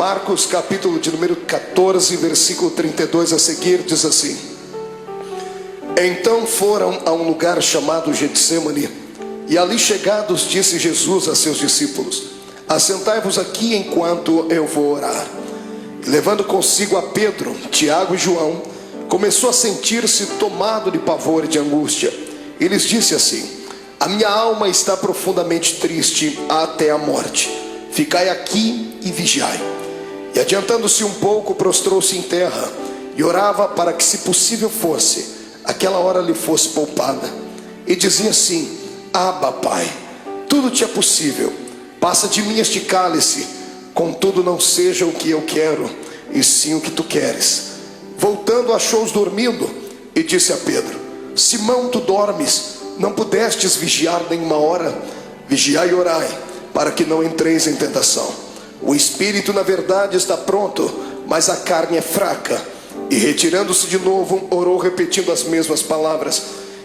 Marcos capítulo de número 14, versículo 32 a seguir, diz assim: Então foram a um lugar chamado Getsêmani, e ali chegados disse Jesus a seus discípulos: Assentai-vos aqui enquanto eu vou orar. E levando consigo a Pedro, Tiago e João, começou a sentir-se tomado de pavor e de angústia. E lhes disse assim: A minha alma está profundamente triste até a morte. Ficai aqui e vigiai. E adiantando-se um pouco, prostrou-se em terra e orava para que, se possível fosse, aquela hora lhe fosse poupada. E dizia assim: Abba, Pai, tudo te é possível. Passa de mim este cálice, contudo não seja o que eu quero, e sim o que tu queres. Voltando, achou-os dormindo e disse a Pedro: Simão, tu dormes? Não pudestes vigiar nenhuma hora? Vigiai e orai, para que não entreis em tentação. O espírito na verdade está pronto, mas a carne é fraca. E retirando-se de novo, orou repetindo as mesmas palavras.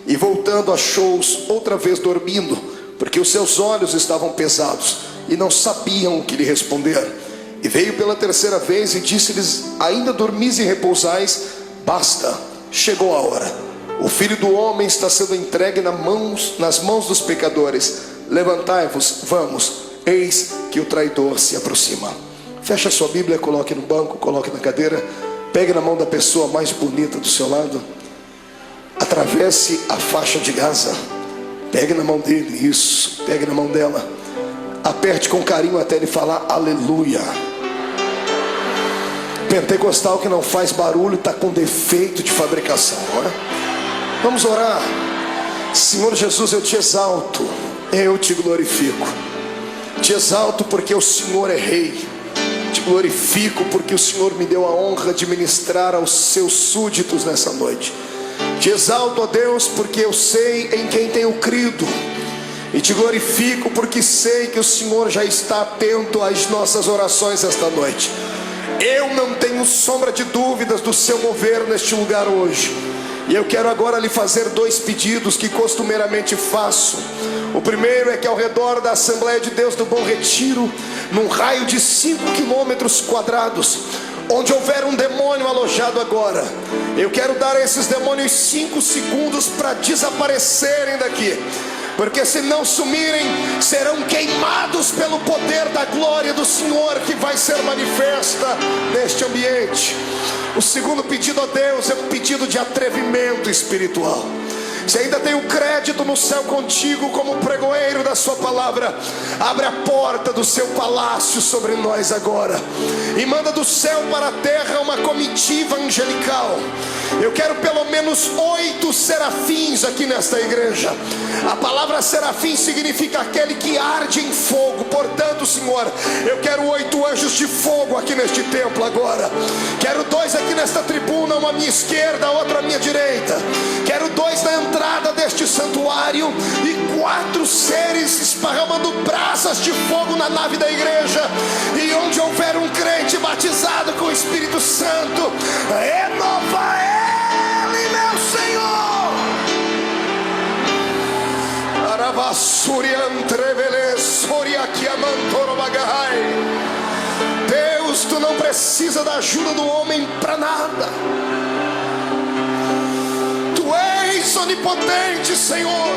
E voltando, achou-os outra vez dormindo, porque os seus olhos estavam pesados e não sabiam o que lhe responder. E veio pela terceira vez e disse-lhes: Ainda dormis e repousais? Basta, chegou a hora. O Filho do Homem está sendo entregue nas mãos dos pecadores. Levantai-vos, vamos, eis que o traidor se aproxima. Feche a sua Bíblia, coloque no banco, coloque na cadeira. Pegue na mão da pessoa mais bonita do seu lado. Atravesse a faixa de Gaza. Pegue na mão dele, isso, pegue na mão dela. Aperte com carinho até ele falar aleluia. Pentecostal que não faz barulho está com defeito de fabricação, não é? Vamos orar. Senhor Jesus, eu te exalto, eu te glorifico. Te exalto porque o Senhor é rei. Te glorifico porque o Senhor me deu a honra de ministrar aos seus súditos nessa noite. Te exalto, ó Deus, porque eu sei em quem tenho crido. E te glorifico porque sei que o Senhor já está atento às nossas orações esta noite. Eu não tenho sombra de dúvidas do seu mover neste lugar hoje. E eu quero agora lhe fazer dois pedidos que costumeiramente faço. O primeiro é que ao redor da Assembleia de Deus do Bom Retiro, num raio de 5 quilômetros quadrados, onde houver um demônio alojado agora, eu quero dar a esses demônios 5 segundos para desaparecerem daqui. Porque se não sumirem, serão queimados pelo poder da glória do Senhor que vai ser manifesta neste ambiente. O segundo pedido a Deus é um pedido de atrevimento espiritual. Se ainda tenho crédito no céu contigo como pregoeiro da sua palavra, abre a porta do seu palácio sobre nós agora e manda do céu para a terra uma comitiva angelical. Eu quero pelo menos 8 serafins aqui nesta igreja. A palavra serafim significa aquele que arde em fogo. Portanto, Senhor, eu quero 8 anjos de fogo aqui neste templo agora. Quero 2 aqui nesta tribuna, uma à minha esquerda, outra à minha direita. Quero 2 na entrada deste santuário e 4 seres esparramando brasas de fogo na nave da igreja. E onde houver um crente batizado com o Espírito Santo, renova ele, meu Senhor. Deus, tu não precisa da ajuda do homem para nada. Tu és onipotente, Senhor.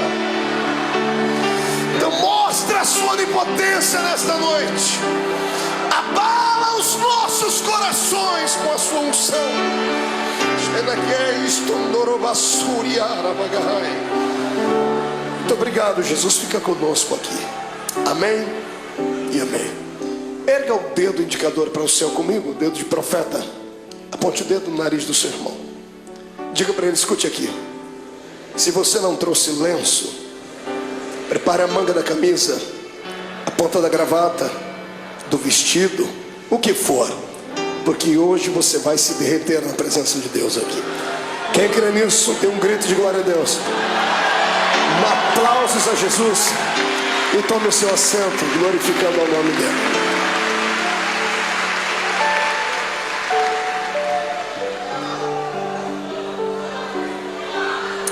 Então mostra a sua onipotência nesta noite. Abala os nossos corações com a sua unção. Muito obrigado, Jesus. Fica conosco aqui. Amém e amém. Erga o dedo indicador para o céu comigo, o dedo de profeta. Aponte o dedo no nariz do seu irmão. Diga para ele: escute aqui. Se você não trouxe lenço, prepare a manga da camisa, a ponta da gravata, do vestido, o que for, porque hoje você vai se derreter na presença de Deus aqui. Quem crê nisso, dê um grito de glória a Deus. Aplausos a Jesus. E tome o seu assento, glorificando o nome dele.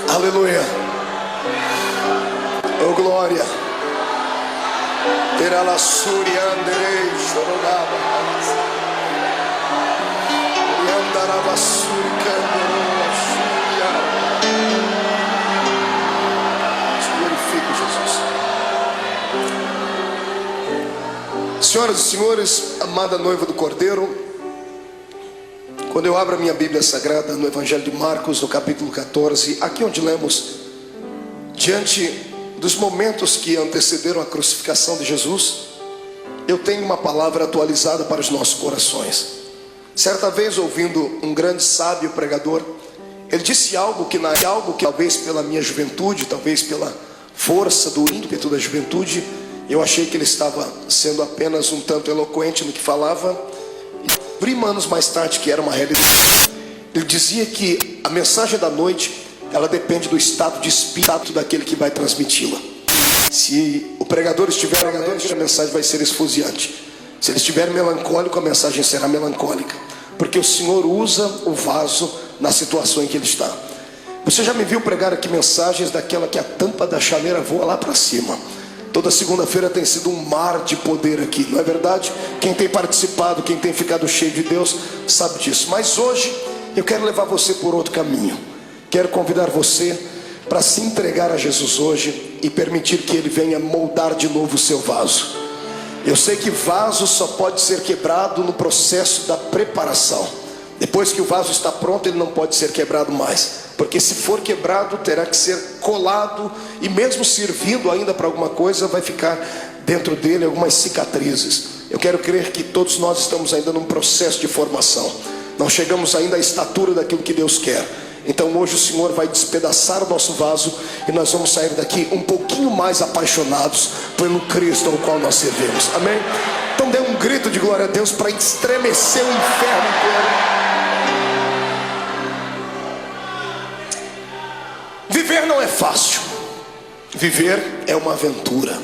Aleluia. Oh glória. Terá la suria anderei chorogaba. Senhoras e senhores, amada noiva do Cordeiro, quando eu abro a minha Bíblia Sagrada no Evangelho de Marcos, no capítulo 14, aqui onde lemos, diante dos momentos que antecederam a crucificação de Jesus, eu tenho uma palavra atualizada para os nossos corações. Certa vez, ouvindo um grande sábio pregador, ele disse algo que talvez pela minha juventude, talvez pela força do ímpeto da juventude, eu achei que ele estava sendo apenas um tanto eloquente no que falava. E abri anos mais tarde que era uma realidade. Ele dizia que a mensagem da noite, ela depende do estado de espírito daquele que vai transmiti-la. Se o pregador estiver alegre, a mensagem vai ser esfuziante. Se ele estiver melancólico, a mensagem será melancólica, porque o Senhor usa o vaso na situação em que ele está. Você já me viu pregar aqui mensagens daquela que a tampa da chaleira voa lá para cima. Toda segunda-feira tem sido um mar de poder aqui, não é verdade? Quem tem participado, quem tem ficado cheio de Deus, sabe disso. Mas hoje eu quero levar você por outro caminho. Quero convidar você para se entregar a Jesus hoje e permitir que Ele venha moldar de novo o seu vaso. Eu sei que vaso só pode ser quebrado no processo da preparação. Depois que o vaso está pronto, ele não pode ser quebrado mais, porque se for quebrado, terá que ser colado, e mesmo servindo ainda para alguma coisa, vai ficar dentro dele algumas cicatrizes. Eu quero crer que todos nós estamos ainda num processo de formação, não chegamos ainda à estatura daquilo que Deus quer. Então hoje o Senhor vai despedaçar o nosso vaso, e nós vamos sair daqui um pouquinho mais apaixonados pelo Cristo ao qual nós servimos, amém? Então dê um grito de glória a Deus para estremecer o inferno inteiro. Viver não é fácil. Viver é uma aventura.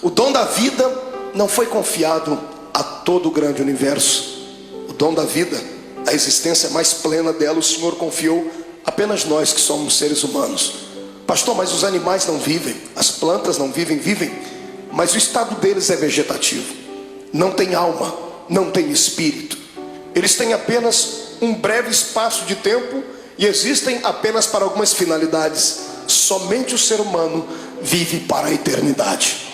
O dom da vida não foi confiado a todo o grande universo. O dom da vida, a existência mais plena dela, o Senhor confiou apenas nós que somos seres humanos. Pastor, mas os animais não vivem, as plantas não vivem, mas o estado deles é vegetativo. Não tem alma, não tem espírito. Eles têm apenas um breve espaço de tempo e existem apenas para algumas finalidades. Somente o ser humano vive para a eternidade.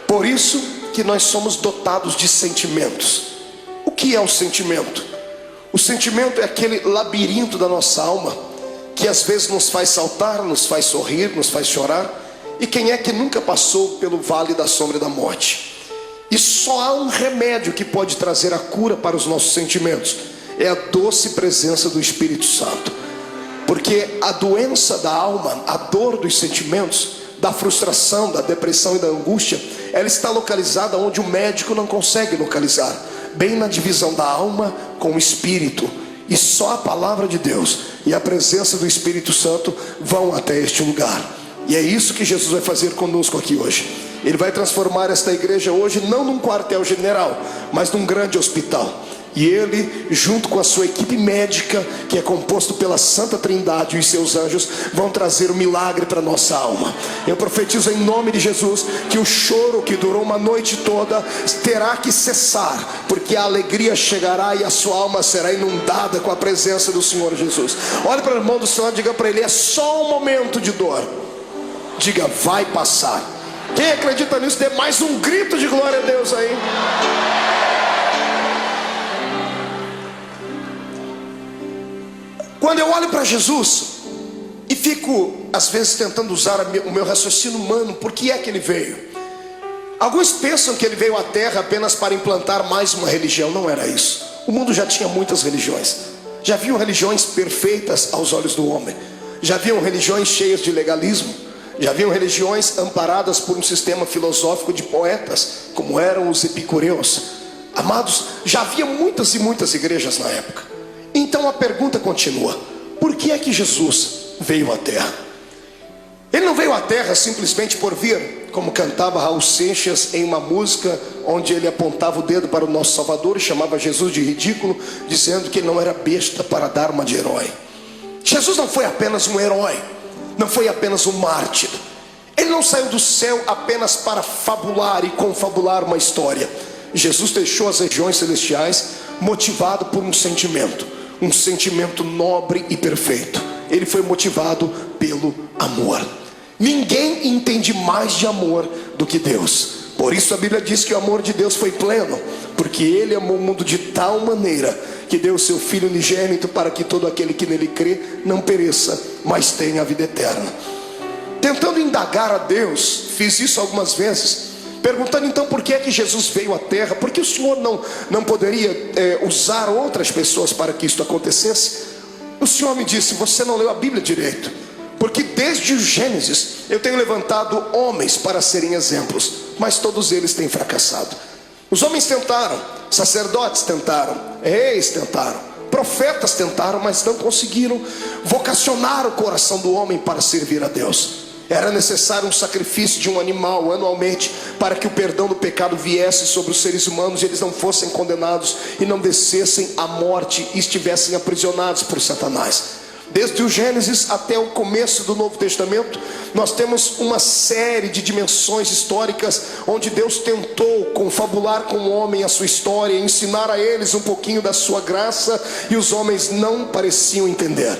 Por isso que nós somos dotados de sentimentos. O que é um sentimento? O sentimento é aquele labirinto da nossa alma que às vezes nos faz saltar, nos faz sorrir, nos faz chorar. E quem é que nunca passou pelo vale da sombra da morte? E só há um remédio que pode trazer a cura para os nossos sentimentos: é a doce presença do Espírito Santo. Porque a doença da alma, a dor dos sentimentos, da frustração, da depressão e da angústia, ela está localizada onde o médico não consegue localizar, bem na divisão da alma com o espírito. E só a palavra de Deus e a presença do Espírito Santo vão até este lugar. E é isso que Jesus vai fazer conosco aqui hoje. Ele vai transformar esta igreja hoje não num quartel-general, mas num grande hospital. E Ele, junto com a sua equipe médica, que é composto pela Santa Trindade e os seus anjos, vão trazer o milagre para a nossa alma. Eu profetizo em nome de Jesus que o choro que durou uma noite toda terá que cessar, porque a alegria chegará e a sua alma será inundada com a presença do Senhor Jesus. Olhe para o irmão do Senhor e diga para ele: é só um momento de dor. Diga: vai passar. Quem acredita nisso, dê mais um grito de glória a Deus aí. Quando eu olho para Jesus e fico às vezes tentando usar o meu raciocínio humano, por que é que ele veio? Alguns pensam que ele veio à terra apenas para implantar mais uma religião. Não era isso. O mundo já tinha muitas religiões. Já haviam religiões perfeitas aos olhos do homem. Já haviam religiões cheias de legalismo. Já haviam religiões amparadas por um sistema filosófico de poetas, como eram os epicureus. Amados, já havia muitas e muitas igrejas na época. Então a pergunta continua: por que é que Jesus veio à terra? Ele não veio à terra simplesmente por vir, como cantava Raul Seixas em uma música onde ele apontava o dedo para o nosso Salvador e chamava Jesus de ridículo, dizendo que ele não era besta para dar uma de herói. Jesus não foi apenas um herói, não foi apenas um mártir. Ele não saiu do céu apenas para fabular e confabular uma história. Jesus deixou as regiões celestiais motivado por um sentimento nobre e perfeito. Ele foi motivado pelo amor. Ninguém entende mais de amor do que Deus. Por isso a Bíblia diz que o amor de Deus foi pleno, porque Ele amou o mundo de tal maneira que deu o seu Filho unigênito, para que todo aquele que nele crê não pereça, mas tenha a vida eterna. Tentando indagar a Deus, fiz isso algumas vezes, perguntando então por que é que Jesus veio à terra, porque o Senhor não poderia usar outras pessoas para que isso acontecesse. O Senhor me disse: você não leu a Bíblia direito, porque desde o Gênesis eu tenho levantado homens para serem exemplos, mas todos eles têm fracassado. Os homens tentaram, sacerdotes tentaram, reis tentaram, profetas tentaram, mas não conseguiram vocacionar o coração do homem para servir a Deus. Era necessário um sacrifício de um animal anualmente, para que o perdão do pecado viesse sobre os seres humanos, e eles não fossem condenados e não descessem à morte e estivessem aprisionados por Satanás. Desde o Gênesis até o começo do Novo Testamento, nós temos uma série de dimensões históricas onde Deus tentou confabular com o homem a sua história, ensinar a eles um pouquinho da sua graça, e os homens não pareciam entender.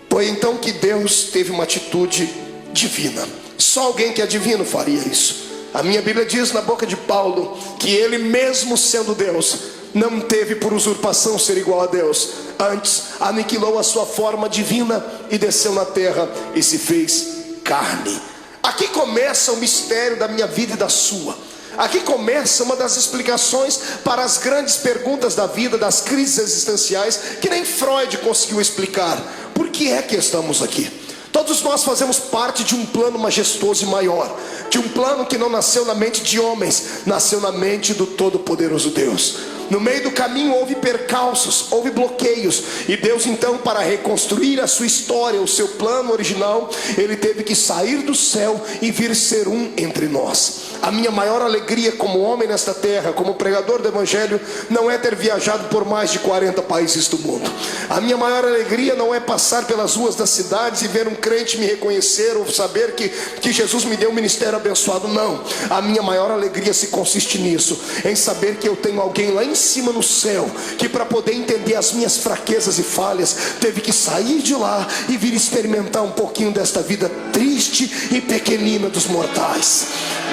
Foi então que Deus teve uma atitude divina. Só alguém que é divino faria isso. A minha Bíblia diz na boca de Paulo que ele, mesmo sendo Deus, não teve por usurpação ser igual a Deus. Antes aniquilou a sua forma divina e desceu na terra e se fez carne. Aqui começa o mistério da minha vida e da sua. Aqui começa uma das explicações para as grandes perguntas da vida, das crises existenciais, que nem Freud conseguiu explicar. Por que é que estamos aqui? Todos nós fazemos parte de um plano majestoso e maior, de um plano que não nasceu na mente de homens, nasceu na mente do Todo-Poderoso Deus. No meio do caminho houve percalços, houve bloqueios, e Deus então, para reconstruir a sua história, o seu plano original, Ele teve que sair do céu e vir ser um entre nós. A minha maior alegria como homem nesta terra, como pregador do Evangelho, não é ter viajado por mais de 40 países do mundo. A minha maior alegria não é passar pelas ruas das cidades e ver um crente me reconhecer, ou saber que Jesus me deu um ministério abençoado. Não, a minha maior alegria se consiste nisso, em saber que eu tenho alguém lá em cima no céu, que para poder entender as minhas fraquezas e falhas, teve que sair de lá e vir experimentar um pouquinho desta vida triste e pequenina dos mortais.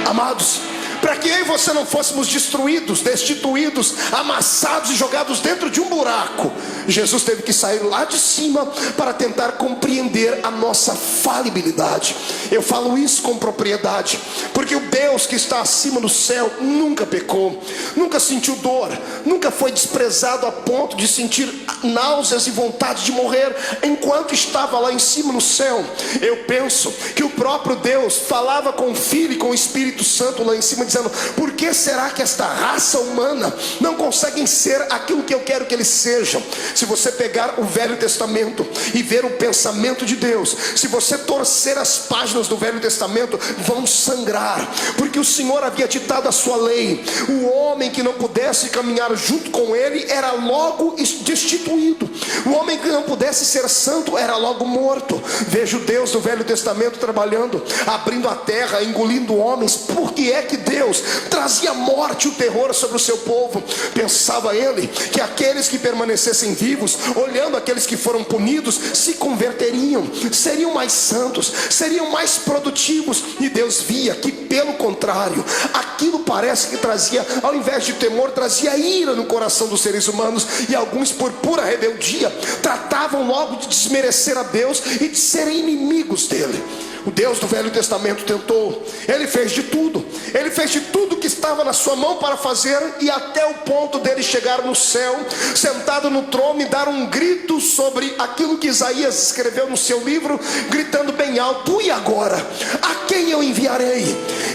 Amados, para que eu e você não fôssemos destruídos, destituídos, amassados e jogados dentro de um buraco, Jesus teve que sair lá de cima para tentar compreender a nossa falibilidade. Eu falo isso com propriedade, porque o Deus que está acima no céu nunca pecou, nunca sentiu dor, nunca foi desprezado a ponto de sentir náuseas e vontade de morrer enquanto estava lá em cima no céu. Eu penso que o próprio Deus falava com o Filho e com o Espírito Santo lá em cima, dizendo: por que será que esta raça humana não conseguem ser aquilo que eu quero que eles sejam? Se você pegar o Velho Testamento e ver o pensamento de Deus, se você torcer as páginas do Velho Testamento, vão sangrar, porque o Senhor havia ditado a sua lei. O homem que não pudesse caminhar junto com ele era logo destituído. O homem que não pudesse ser santo era logo morto. Veja o Deus do Velho Testamento trabalhando, abrindo a terra, engolindo homens. Por que é que Deus trazia morte e o terror sobre o seu povo? Pensava ele que aqueles que permanecessem vivos, olhando aqueles que foram punidos, se converteriam, seriam mais santos, seriam mais produtivos. E Deus via que, pelo contrário, aquilo parece que trazia, ao invés de temor, trazia ira no coração dos seres humanos. E alguns, por pura rebeldia, tratavam logo de desmerecer a Deus e de serem inimigos dele. O Deus do Velho Testamento tentou, ele fez de tudo que estava na sua mão para fazer, e até o ponto dele chegar no céu, sentado no trono, e dar um grito sobre aquilo que Isaías escreveu no seu livro, gritando bem alto: e agora? A quem eu enviarei?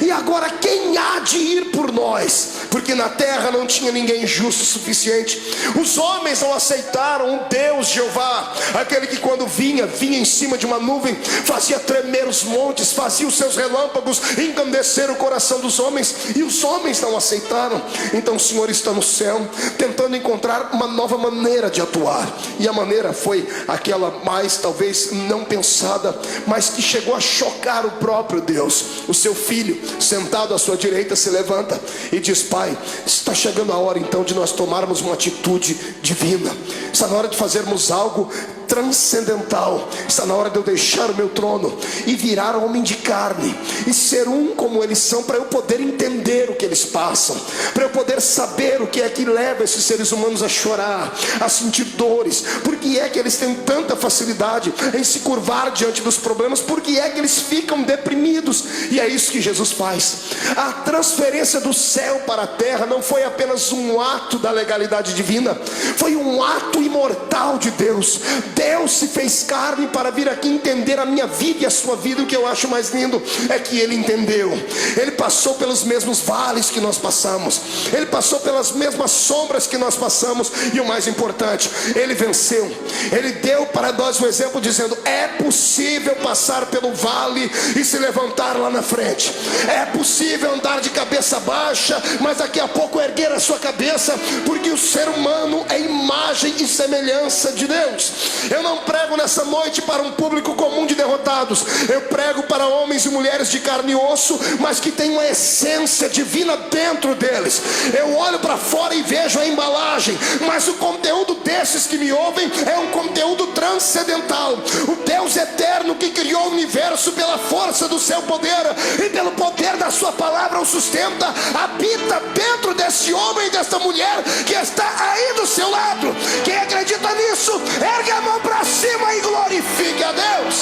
E agora quem há de ir por nós? Porque na terra não tinha ninguém justo o suficiente. Os homens não aceitaram o Deus Jeová, aquele que quando vinha em cima de uma nuvem, fazia tremer os montes, fazia os seus relâmpagos engrandecer o coração dos homens, e os homens não aceitaram. Então o Senhor está no céu, tentando encontrar uma nova maneira de atuar, e a maneira foi aquela mais talvez não pensada, mas que chegou a chocar o próprio Deus. O seu filho, sentado à sua direita, se levanta e diz: Pai, Pai, está chegando a hora então de nós tomarmos uma atitude divina. Está na hora de fazermos algo transcendental. Está na hora de eu deixar o meu trono e virar homem de carne e ser um como eles são, para eu poder entender o que eles passam, para eu poder saber o que é que leva esses seres humanos a chorar, a sentir dores. Por que é que eles têm tanta facilidade em se curvar diante dos problemas? Por que é que eles ficam deprimidos? E é isso que Jesus faz. A transferência do céu para a terra não foi apenas um ato da legalidade divina, foi um ato imortal de Deus. Deus se fez carne para vir aqui entender a minha vida e a sua vida. O que eu acho mais lindo é que Ele entendeu. Ele passou pelos mesmos vales que nós passamos, Ele passou pelas mesmas sombras que nós passamos, e o mais importante, Ele venceu. Ele deu para nós um exemplo dizendo: é possível passar pelo vale e se levantar lá na frente. É possível andar de cabeça baixa, mas daqui a pouco erguer a sua cabeça, porque o ser humano é imagem e semelhança de Deus. Eu não prego nessa noite para um público comum de derrotados. Eu prego para homens e mulheres de carne e osso, mas que tem uma essência divina dentro deles. Eu olho para fora e vejo a embalagem, mas o conteúdo desses que me ouvem é um conteúdo transcendental. O Deus eterno que criou o universo pela força do seu poder e pelo poder da sua palavra o sustenta, habita dentro desse homem e desta mulher que está aí do seu lado. Quem acredita nisso, ergue a mão para cima e glorifique a Deus.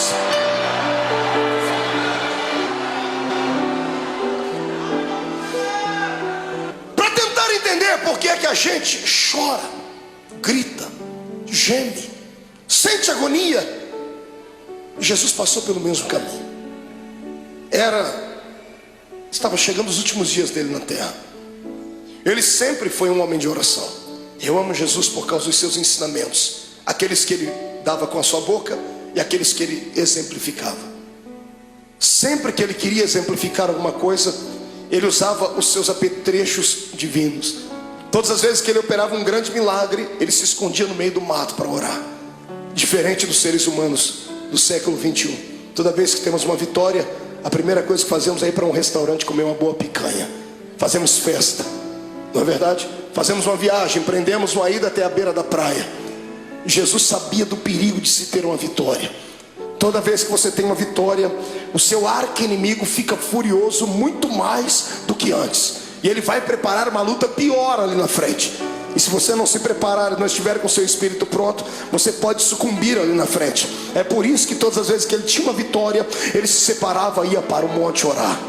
Para tentar entender por que é que a gente chora, grita, geme, sente agonia, Jesus passou pelo mesmo caminho. Estava chegando os últimos dias dele na terra. Ele sempre foi um homem de oração. Eu amo Jesus por causa dos seus ensinamentos, aqueles que ele dava com a sua boca e aqueles que ele exemplificava. Sempre que ele queria exemplificar alguma coisa, ele usava os seus apetrechos divinos. Todas as vezes que ele operava um grande milagre, ele se escondia no meio do mato para orar. Diferente dos seres humanos do século 21. Toda vez que temos uma vitória, a primeira coisa que fazemos é ir para um restaurante comer uma boa picanha. Fazemos festa, não é verdade? Fazemos uma viagem, empreendemos uma ida até a beira da praia. Jesus sabia do perigo de se ter uma vitória. Toda vez que você tem uma vitória, o seu arqui-inimigo fica furioso muito mais do que antes, e ele vai preparar uma luta pior ali na frente. E se você não se preparar e não estiver com o seu espírito pronto, você pode sucumbir ali na frente. É por isso que todas as vezes que ele tinha uma vitória, ele se separava e ia para o monte orar.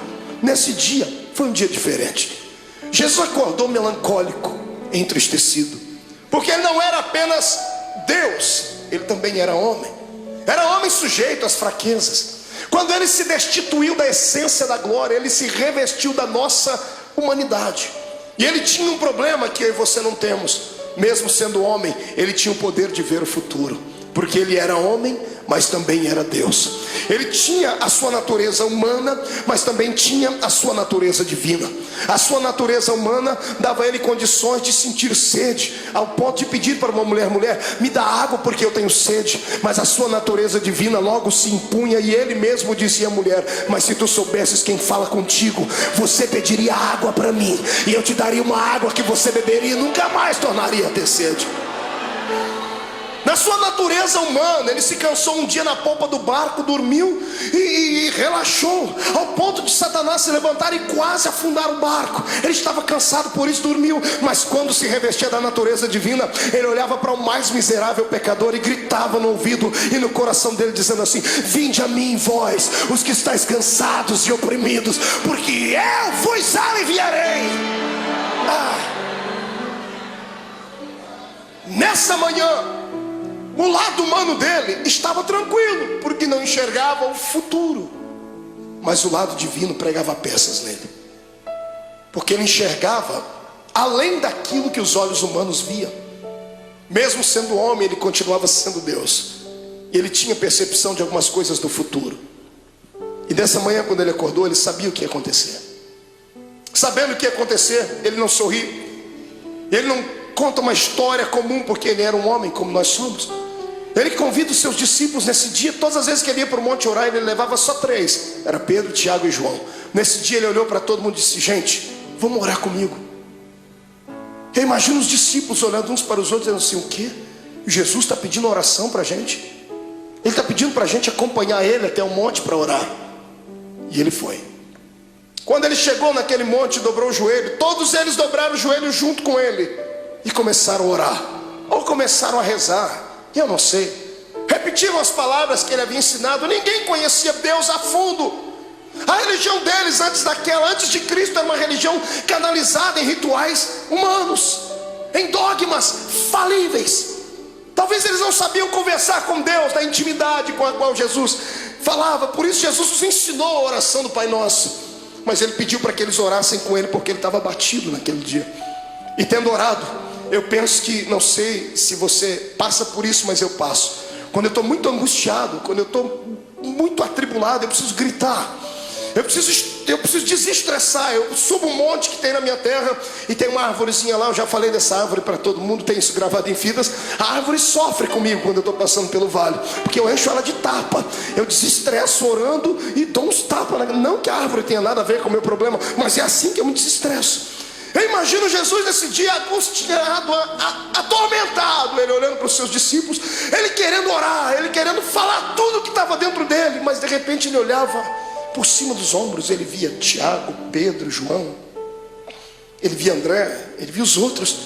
Nesse dia, foi um dia diferente. Jesus acordou melancólico, entristecido, porque ele não era apenas Deus, ele também era homem. Era homem sujeito às fraquezas. Quando ele se destituiu da essência da glória, ele se revestiu da nossa humanidade. E ele tinha um problema que eu e você não temos. Mesmo sendo homem, ele tinha o poder de ver o futuro, porque ele era homem, mas também era Deus. Ele tinha a sua natureza humana, mas também tinha a sua natureza divina. A sua natureza humana dava a ele condições de sentir sede, ao ponto de pedir para uma mulher: mulher, me dá água porque eu tenho sede. Mas a sua natureza divina logo se impunha, e ele mesmo dizia à mulher: mas se tu soubesses quem fala contigo, você pediria água para mim, e eu te daria uma água que você beberia e nunca mais tornaria a ter sede. Na sua natureza humana, ele se cansou um dia na polpa do barco, dormiu e relaxou, ao ponto de Satanás se levantar e quase afundar o barco. Ele estava cansado, por isso dormiu. Mas quando se revestia da natureza divina, ele olhava para o mais miserável pecador e gritava no ouvido e no coração dele, dizendo assim: vinde a mim, vós, os que estáis cansados e oprimidos, porque eu vos aliviarei. Nessa manhã, o lado humano dele estava tranquilo, porque não enxergava o futuro. Mas o lado divino pregava peças nele, porque ele enxergava além daquilo que os olhos humanos viam. Mesmo sendo homem, ele continuava sendo Deus. E ele tinha percepção de algumas coisas do futuro. E nessa manhã, quando ele acordou, ele sabia o que ia acontecer. Sabendo o que ia acontecer, ele não sorri. Ele não conta uma história comum, porque ele era um homem como nós somos. Ele convida os seus discípulos nesse dia. Todas as vezes que ele ia para o monte orar, ele levava só 3. Era Pedro, Tiago e João. Nesse dia ele olhou para todo mundo e disse: gente, vamos orar comigo. Eu imagino os discípulos olhando uns para os outros, dizendo assim: o quê? Jesus está pedindo oração para a gente? Ele está pedindo para a gente acompanhar ele até o monte para orar. E ele foi. Quando ele chegou naquele monte, dobrou o joelho. Todos eles dobraram o joelho junto com ele e começaram a orar, ou começaram a rezar, eu não sei. Repetiram as palavras que ele havia ensinado. Ninguém conhecia Deus a fundo. A religião deles antes de Cristo, era uma religião canalizada em rituais humanos, em dogmas falíveis. Talvez eles não sabiam conversar com Deus na intimidade com a qual Jesus falava. Por isso Jesus nos ensinou a oração do Pai Nosso. Mas ele pediu para que eles orassem com ele, porque ele estava abatido naquele dia. E tendo orado, eu penso que, não sei se você passa por isso, mas eu passo. Quando eu estou muito angustiado, quando eu estou muito atribulado, eu preciso gritar. Eu preciso desestressar. Eu subo um monte que tem na minha terra e tem uma árvorezinha lá. Eu já falei dessa árvore para todo mundo, tem isso gravado em fitas. A árvore sofre comigo quando eu estou passando pelo vale, porque eu encho ela de tapa. Eu desestresso orando e dou uns tapas. Não que a árvore tenha nada a ver com o meu problema, mas é assim que eu me desestresso. Eu imagino Jesus nesse dia angustiado, atormentado, ele olhando para os seus discípulos, ele querendo orar, ele querendo falar tudo que estava dentro dele. Mas de repente ele olhava por cima dos ombros, ele via Tiago, Pedro, João, ele via André, ele via os outros,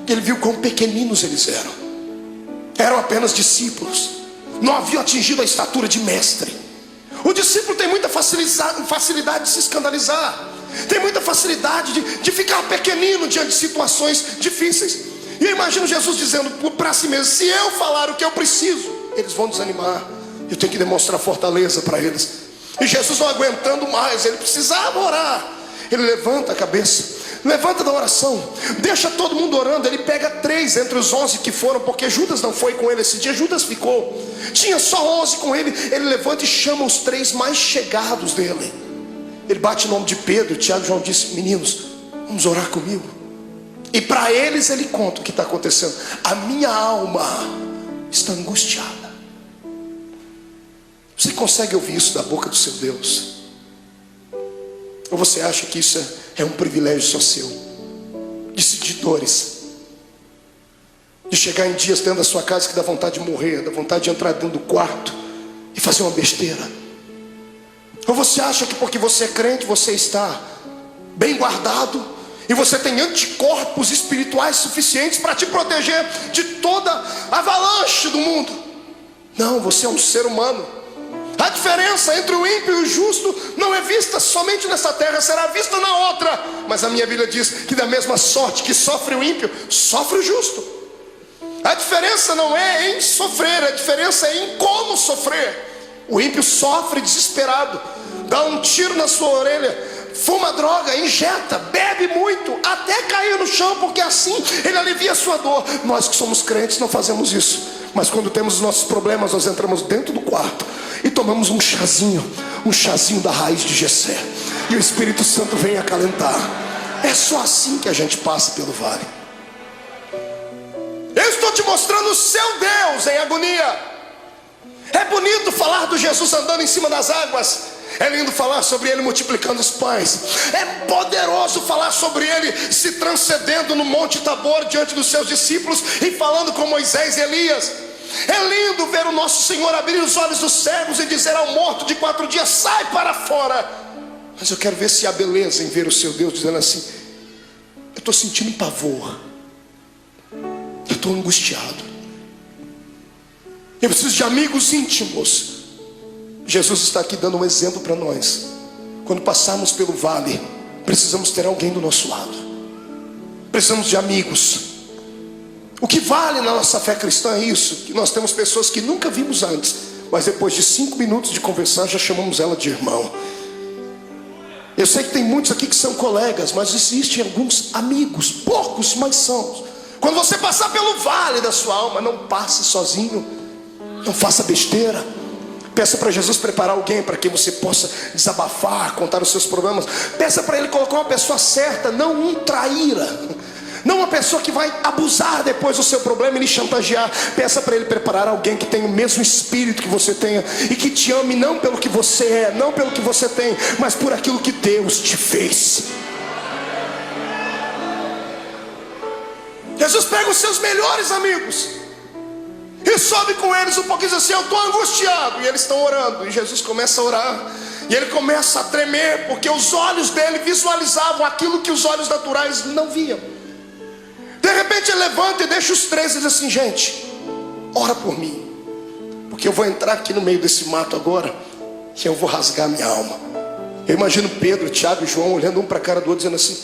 ele viu quão pequeninos eles eram apenas discípulos, não haviam atingido a estatura de mestre. O discípulo tem muita facilidade de se escandalizar, tem muita facilidade de ficar pequenino diante de situações difíceis. E eu imagino Jesus dizendo para si mesmo: se eu falar o que eu preciso, eles vão desanimar, eu tenho que demonstrar fortaleza para eles. E Jesus não aguentando mais, ele precisava orar. Ele levanta a cabeça, levanta da oração, deixa todo mundo orando. Ele pega 3 entre os 11 que foram, porque Judas não foi com ele esse dia, Judas ficou, tinha só 11 com ele. Ele levanta e chama os 3 mais chegados dele. Ele bate o nome de Pedro, Tiago e João, disse: meninos, vamos orar comigo. E para eles ele conta o que está acontecendo. A minha alma está angustiada. Você consegue ouvir isso da boca do seu Deus? Ou você acha que isso é um privilégio só seu? De sentir dores, de chegar em dias dentro da sua casa que dá vontade de morrer, dá vontade de entrar dentro do quarto e fazer uma besteira? Ou você acha que porque você é crente, você está bem guardado e você tem anticorpos espirituais suficientes para te proteger de toda avalanche do mundo? Não, você é um ser humano. A diferença entre o ímpio e o justo não é vista somente nessa terra, será vista na outra. Mas a minha Bíblia diz que da mesma sorte que sofre o ímpio, sofre o justo. A diferença não é em sofrer, a diferença é em como sofrer. O ímpio sofre desesperado, dá um tiro na sua orelha, fuma droga, injeta, bebe muito, até cair no chão, porque assim ele alivia a sua dor. Nós que somos crentes não fazemos isso. Mas quando temos os nossos problemas, nós entramos dentro do quarto e tomamos um chazinho da raiz de Jessé, e o Espírito Santo vem acalentar. É só assim que a gente passa pelo vale. Eu estou te mostrando o seu Deus em agonia. É bonito falar do Jesus andando em cima das águas, é lindo falar sobre ele multiplicando os pães, é poderoso falar sobre ele se transcendendo no Monte Tabor diante dos seus discípulos e falando com Moisés e Elias. É lindo ver o nosso Senhor abrir os olhos dos cegos e dizer ao morto de 4 dias: sai para fora. Mas eu quero ver se há beleza em ver o seu Deus dizendo assim: eu estou sentindo pavor, eu estou angustiado, eu preciso de amigos íntimos. Jesus está aqui dando um exemplo para nós. Quando passarmos pelo vale, precisamos ter alguém do nosso lado, precisamos de amigos. O que vale na nossa fé cristã é isso, que nós temos pessoas que nunca vimos antes, mas depois de 5 minutos de conversar já chamamos ela de irmão. Eu sei que tem muitos aqui que são colegas, mas existem alguns amigos, poucos, mas são. Quando você passar pelo vale da sua alma, não passe sozinho, não faça besteira. Peça para Jesus preparar alguém para que você possa desabafar, contar os seus problemas. Peça para ele colocar uma pessoa certa, não um traíra, não uma pessoa que vai abusar depois do seu problema e lhe chantagear. Peça para ele preparar alguém que tenha o mesmo espírito que você tenha e que te ame não pelo que você é, não pelo que você tem, mas por aquilo que Deus te fez. seus melhores amigos e sobe com eles um pouquinho, diz assim: eu estou angustiado. E eles estão orando, e Jesus começa a orar, e ele começa a tremer, porque os olhos dele visualizavam aquilo que os olhos naturais não viam. De repente ele levanta e deixa os três e diz assim: gente, ora por mim, porque eu vou entrar aqui no meio desse mato agora, e eu vou rasgar minha alma. Eu imagino Pedro, Tiago e João olhando um para a cara do outro, dizendo assim: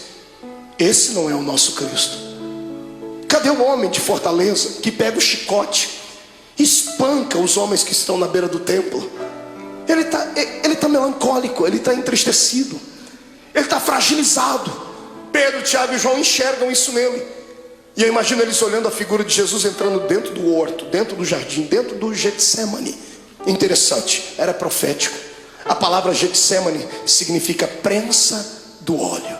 esse não é o nosso Cristo. Cadê o homem de Fortaleza que pega o chicote, espanca os homens que estão na beira do templo? Ele está melancólico, ele está entristecido, ele está fragilizado. Pedro, Tiago e João enxergam isso nele. E eu imagino eles olhando a figura de Jesus entrando dentro do horto, dentro do jardim, dentro do Getsemane. Interessante, era profético. A palavra Getsemane significa prensa do óleo.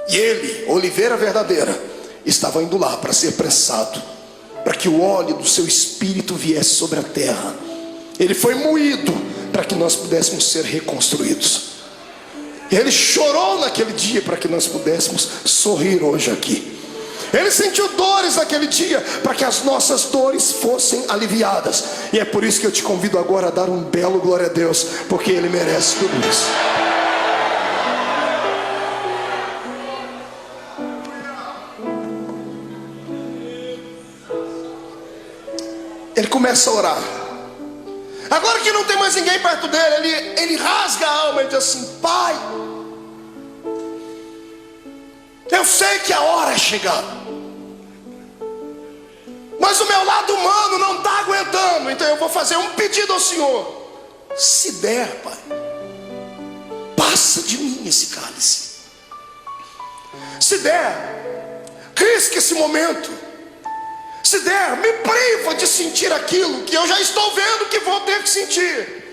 E ele, oliveira verdadeira, estava indo lá para ser prensado, para que o óleo do seu espírito viesse sobre a terra. Ele foi moído para que nós pudéssemos ser reconstruídos. E ele chorou naquele dia para que nós pudéssemos sorrir hoje aqui. Ele sentiu dores naquele dia para que as nossas dores fossem aliviadas. E é por isso que eu te convido agora a dar um belo glória a Deus, porque Ele merece tudo isso. Ele começa a orar. Agora que não tem mais ninguém perto dele, ele rasga a alma e diz assim: Pai, eu sei que a hora é chegada, mas o meu lado humano não está aguentando. Então eu vou fazer um pedido ao Senhor: se der, Pai, passa de mim esse cálice. Se der, risque esse momento. Se der, me priva de sentir aquilo que eu já estou vendo que vou ter que sentir.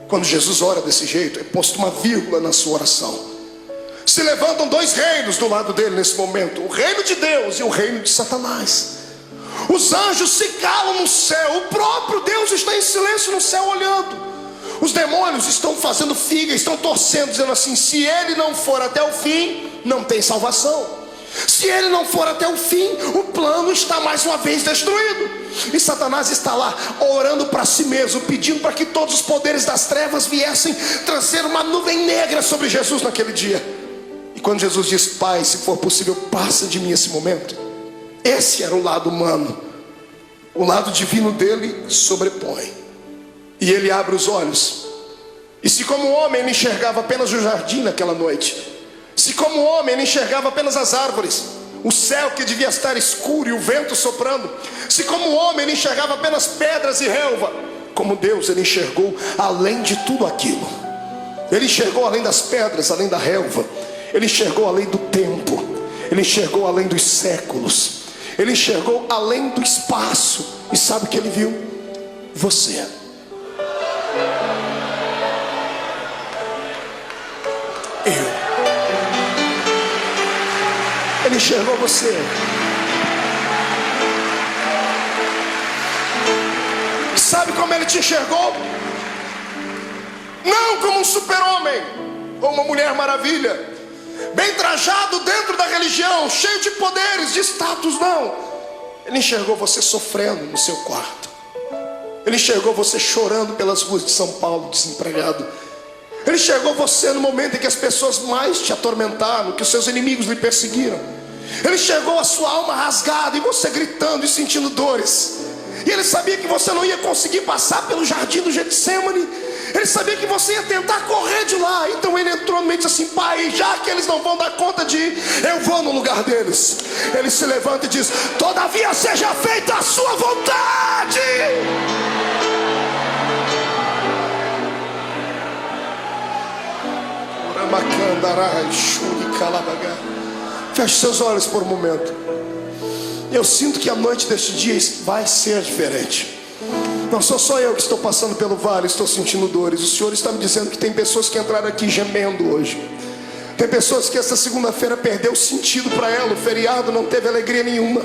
Quando Jesus ora desse jeito, é posto uma vírgula na sua oração. Se levantam dois reinos do lado dele nesse momento: o reino de Deus e o reino de Satanás. Os anjos se calam no céu, o próprio Deus está em silêncio no céu olhando. Os demônios estão fazendo figa, estão torcendo, dizendo assim: se ele não for até o fim, não tem salvação. Se ele não for até o fim, o plano está mais uma vez destruído. E Satanás está lá orando para si mesmo, pedindo para que todos os poderes das trevas viessem trazer uma nuvem negra sobre Jesus naquele dia. E quando Jesus diz: Pai, se for possível, passa de mim esse momento, esse era o lado humano. O lado divino dele sobrepõe. E ele abre os olhos. E se como homem ele enxergava apenas o jardim naquela noite, se como homem ele enxergava apenas as árvores, o céu que devia estar escuro e o vento soprando, se como homem ele enxergava apenas pedras e relva, como Deus ele enxergou além de tudo aquilo. Ele enxergou além das pedras, além da relva. Ele enxergou além do tempo. Ele enxergou além dos séculos. Ele enxergou além do espaço. E sabe o que ele viu? Você. Ele enxergou você. Sabe como ele te enxergou? Não como um super-homem ou uma mulher maravilha, bem trajado dentro da religião, cheio de poderes, de status, não. Ele enxergou você sofrendo no seu quarto. Ele enxergou você chorando pelas ruas de São Paulo, desempregado. Ele enxergou você no momento em que as pessoas mais te atormentaram, que os seus inimigos lhe perseguiram. Ele enxergou a sua alma rasgada e você gritando e sentindo dores. E ele sabia que você não ia conseguir passar pelo jardim do Getsemane. Ele sabia que você ia tentar correr de lá. Então ele entrou no meio e disse assim: Pai, já que eles não vão dar conta de ir, eu vou no lugar deles. Ele se levanta e diz: todavia seja feita a sua vontade. Feche seus olhos por um momento. Eu sinto que a noite deste dia vai ser diferente. Não sou só eu que estou passando pelo vale, estou sentindo dores. O Senhor está me dizendo que tem pessoas que entraram aqui gemendo hoje. Tem pessoas que essa segunda-feira perdeu sentido para ela. O feriado não teve alegria nenhuma.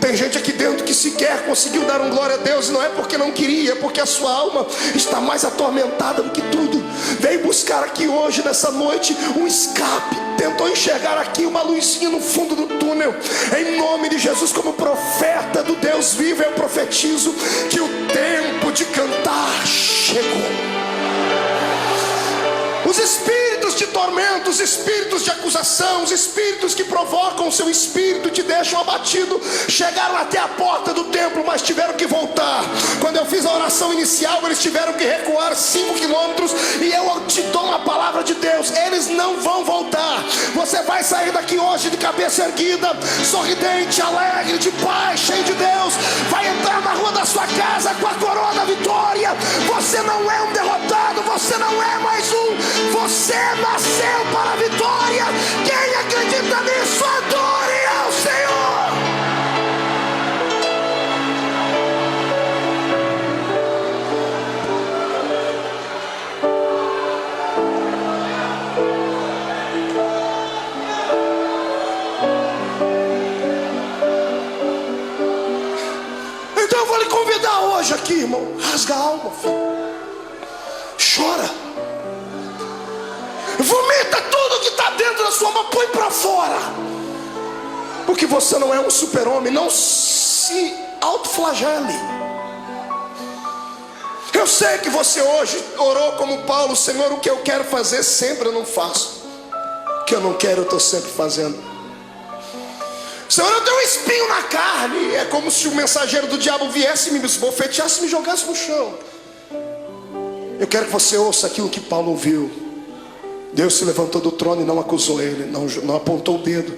Tem Tem gente aqui dentro que sequer conseguiu dar um glória a Deus, e não é porque não queria, é porque a sua alma está mais atormentada do que tudo. Veio buscar aqui hoje, nessa noite, um escape. Tentou enxergar aqui uma luzinha no fundo do túnel. Em nome de Jesus, como profeta do Deus vivo, eu profetizo que o tempo de cantar chegou. Os espíritos de tormento, os espíritos de acusação, os espíritos que provocam o seu espírito, te deixam abatido, chegaram até a porta do templo, mas tiveram que voltar. Quando eu fiz a oração inicial, eles tiveram que recuar 5 quilômetros. E eu te dou uma palavra de Deus: eles não vão voltar. Você vai sair daqui hoje de cabeça erguida, sorridente, alegre, de paz, cheio de Deus. Vai entrar na rua da sua casa com a coroa da vitória. Você não é um derrotado, você não é mais um. Você nasceu para a vitória. Quem acredita nisso, adore ao Senhor. Então eu vou lhe convidar hoje aqui, irmão. Rasga a alma, filho. Chora. Vomita tudo que está dentro da sua alma, põe para fora. Porque você não é um super-homem. Não se autoflagele. Eu sei que você hoje orou como Paulo: Senhor, o que eu quero fazer sempre eu não faço, o que eu não quero eu estou sempre fazendo. Senhor, eu tenho um espinho na carne. É como se o mensageiro do diabo viesse, me esbofeteasse e me jogasse no chão. Eu quero que você ouça aquilo que Paulo ouviu. Deus se levantou do trono e não acusou ele, não apontou o dedo.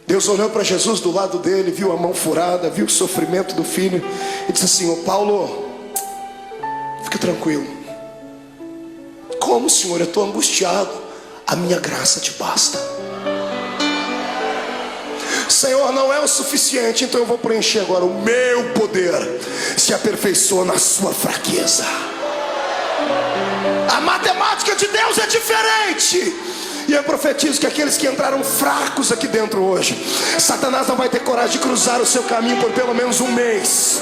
Deus olhou para Jesus do lado dele, viu a mão furada, viu o sofrimento do filho, e disse assim: ô Paulo, fica tranquilo. Como, Senhor? Eu estou angustiado. A minha graça te basta. Senhor, não é o suficiente, então eu vou preencher agora. O meu poder se aperfeiçoa na sua fraqueza. A matemática de Deus é diferente. E eu profetizo que aqueles que entraram fracos aqui dentro hoje, Satanás não vai ter coragem de cruzar o seu caminho por pelo menos um mês.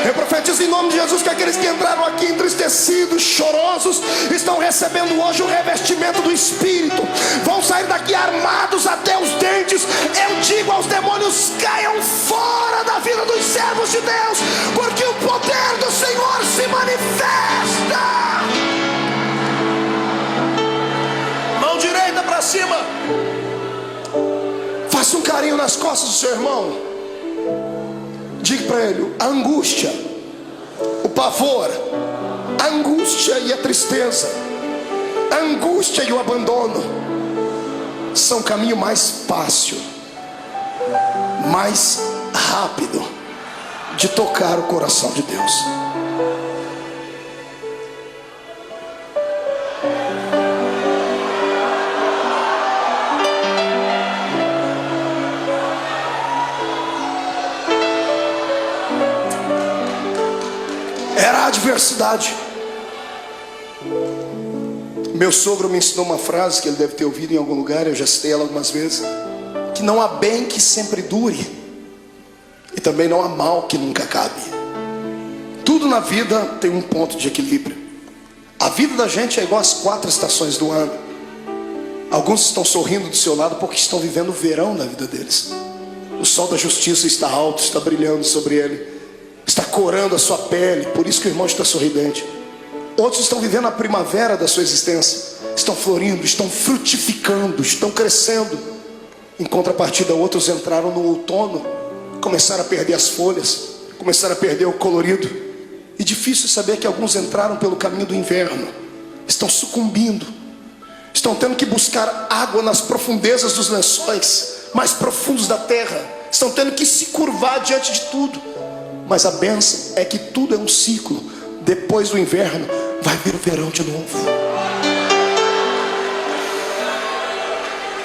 Eu profetizo em nome de Jesus que aqueles que entraram aqui entristecidos, chorosos, estão recebendo hoje o revestimento do Espírito. Vão sair daqui armados até os dentes. Eu digo aos demônios: caiam fora da vida dos servos de Deus, porque o poder do Senhor se manifesta. Direita para cima. Faça um carinho nas costas do seu irmão. Diga para ele: a angústia, o pavor, a angústia e a tristeza, a angústia e o abandono são o caminho mais fácil, mais rápido de tocar o coração de Deus. Era a adversidade. Meu sogro me ensinou uma frase que ele deve ter ouvido em algum lugar, eu já citei ela algumas vezes: que não há bem que sempre dure, e também não há mal que nunca acabe. Tudo na vida tem um ponto de equilíbrio. A vida da gente é igual às 4 estações do ano. Alguns estão sorrindo do seu lado porque estão vivendo o verão na vida deles. O sol da justiça está alto, está brilhando sobre ele, está corando a sua pele, por isso que o irmão está sorridente. Outros estão vivendo a primavera da sua existência, estão florindo, estão frutificando, estão crescendo. Em contrapartida, outros entraram no outono, começaram a perder as folhas, começaram a perder o colorido. E difícil saber que alguns entraram pelo caminho do inverno, estão sucumbindo, estão tendo que buscar água nas profundezas dos lençóis mais profundos da terra, estão tendo que se curvar diante de tudo. Mas a bênção é que tudo é um ciclo. Depois do inverno vai vir o verão de novo.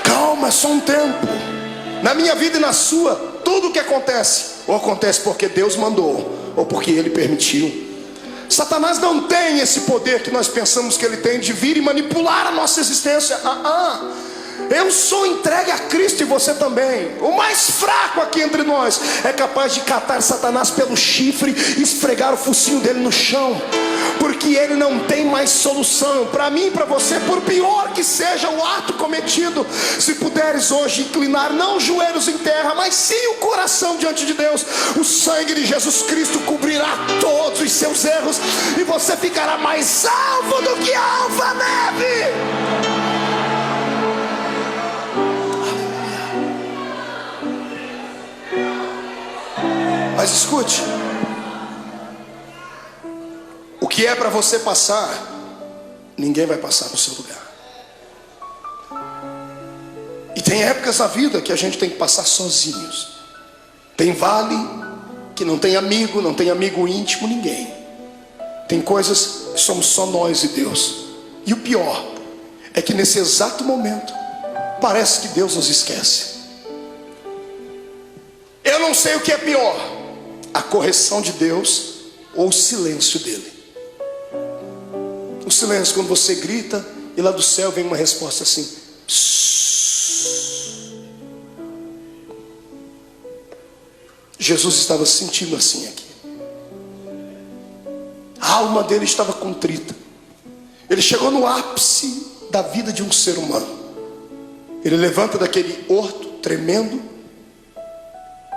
Calma, é só um tempo. Na minha vida e na sua, tudo o que acontece, ou acontece porque Deus mandou, ou porque Ele permitiu. Satanás não tem esse poder que nós pensamos que ele tem, de vir e manipular a nossa existência. Eu sou entregue a Cristo e você também. O mais fraco aqui entre nós é capaz de catar Satanás pelo chifre e esfregar o focinho dele no chão, porque ele não tem mais solução. Para mim e para você, por pior que seja o ato cometido, se puderes hoje inclinar não os joelhos em terra, mas sim o coração diante de Deus, o sangue de Jesus Cristo cobrirá todos os seus erros e você ficará mais alvo do que a alva-neve. Mas escute, o que é para você passar, ninguém vai passar no seu lugar. E tem épocas na vida que a gente tem que passar sozinhos. Tem vale que não tem amigo íntimo, ninguém. Tem coisas que somos só nós e Deus. E o pior é que nesse exato momento parece que Deus nos esquece. Eu não sei o que é pior, a correção de Deus ou o silêncio dele. O silêncio, quando você grita e lá do céu vem uma resposta assim: psss. Jesus estava sentindo assim aqui. A alma dele estava contrita. Ele chegou no ápice da vida de um ser humano. Ele levanta daquele horto tremendo,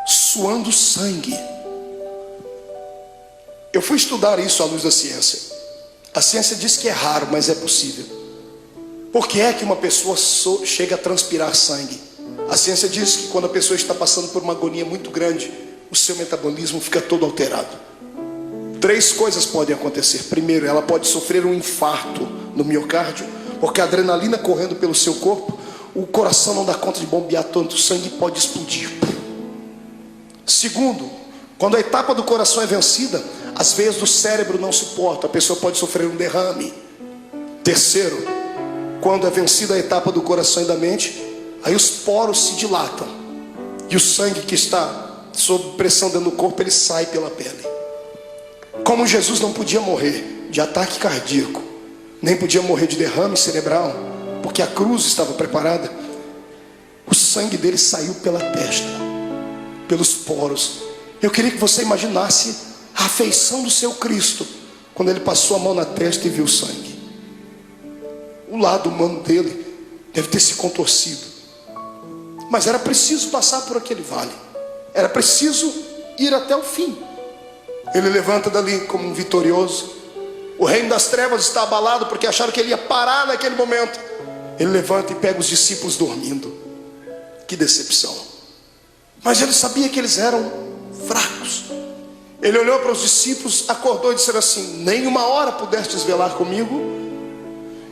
suando sangue. Eu fui estudar isso à luz da ciência. A ciência diz que é raro, mas é possível. Por que é que uma pessoa chega a transpirar sangue? A ciência diz que quando a pessoa está passando por uma agonia muito grande, o seu metabolismo fica todo alterado. 3 coisas podem acontecer. Primeiro, ela pode sofrer um infarto no miocárdio, porque a adrenalina correndo pelo seu corpo, o coração não dá conta de bombear tanto sangue e pode explodir. Segundo, quando a etapa do coração é vencida, as veias do cérebro não suportam, a pessoa pode sofrer um derrame. Terceiro, quando é vencida a etapa do coração e da mente, aí os poros se dilatam e o sangue que está sob pressão dentro do corpo, ele sai pela pele. Como Jesus não podia morrer de ataque cardíaco, nem podia morrer de derrame cerebral, porque a cruz estava preparada, o sangue dele saiu pela testa, pelos poros. Eu queria que você imaginasse a afeição do seu Cristo quando ele passou a mão na testa e viu o sangue. O lado humano dele deve ter se contorcido, mas era preciso passar por aquele vale, era preciso ir até o fim. Ele levanta dali como um vitorioso. O reino das trevas está abalado porque acharam que ele ia parar naquele momento. Ele levanta e pega os discípulos dormindo. Que decepção. Mas ele sabia que eles eram fracos. Ele olhou para os discípulos, acordou e disse assim: nem uma hora pudestes velar comigo?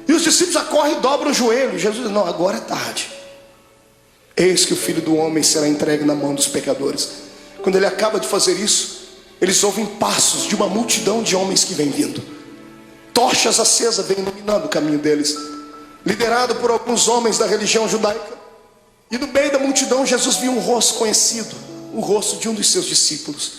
E os discípulos acorrem e dobram o joelho. Jesus diz: não, agora é tarde. Eis que o Filho do Homem será entregue na mão dos pecadores. Quando ele acaba de fazer isso, eles ouvem passos de uma multidão de homens que vem vindo. Tochas acesas vêm iluminando o caminho deles, liderado por alguns homens da religião judaica. E no meio da multidão Jesus viu um rosto conhecido, o rosto de um dos seus discípulos.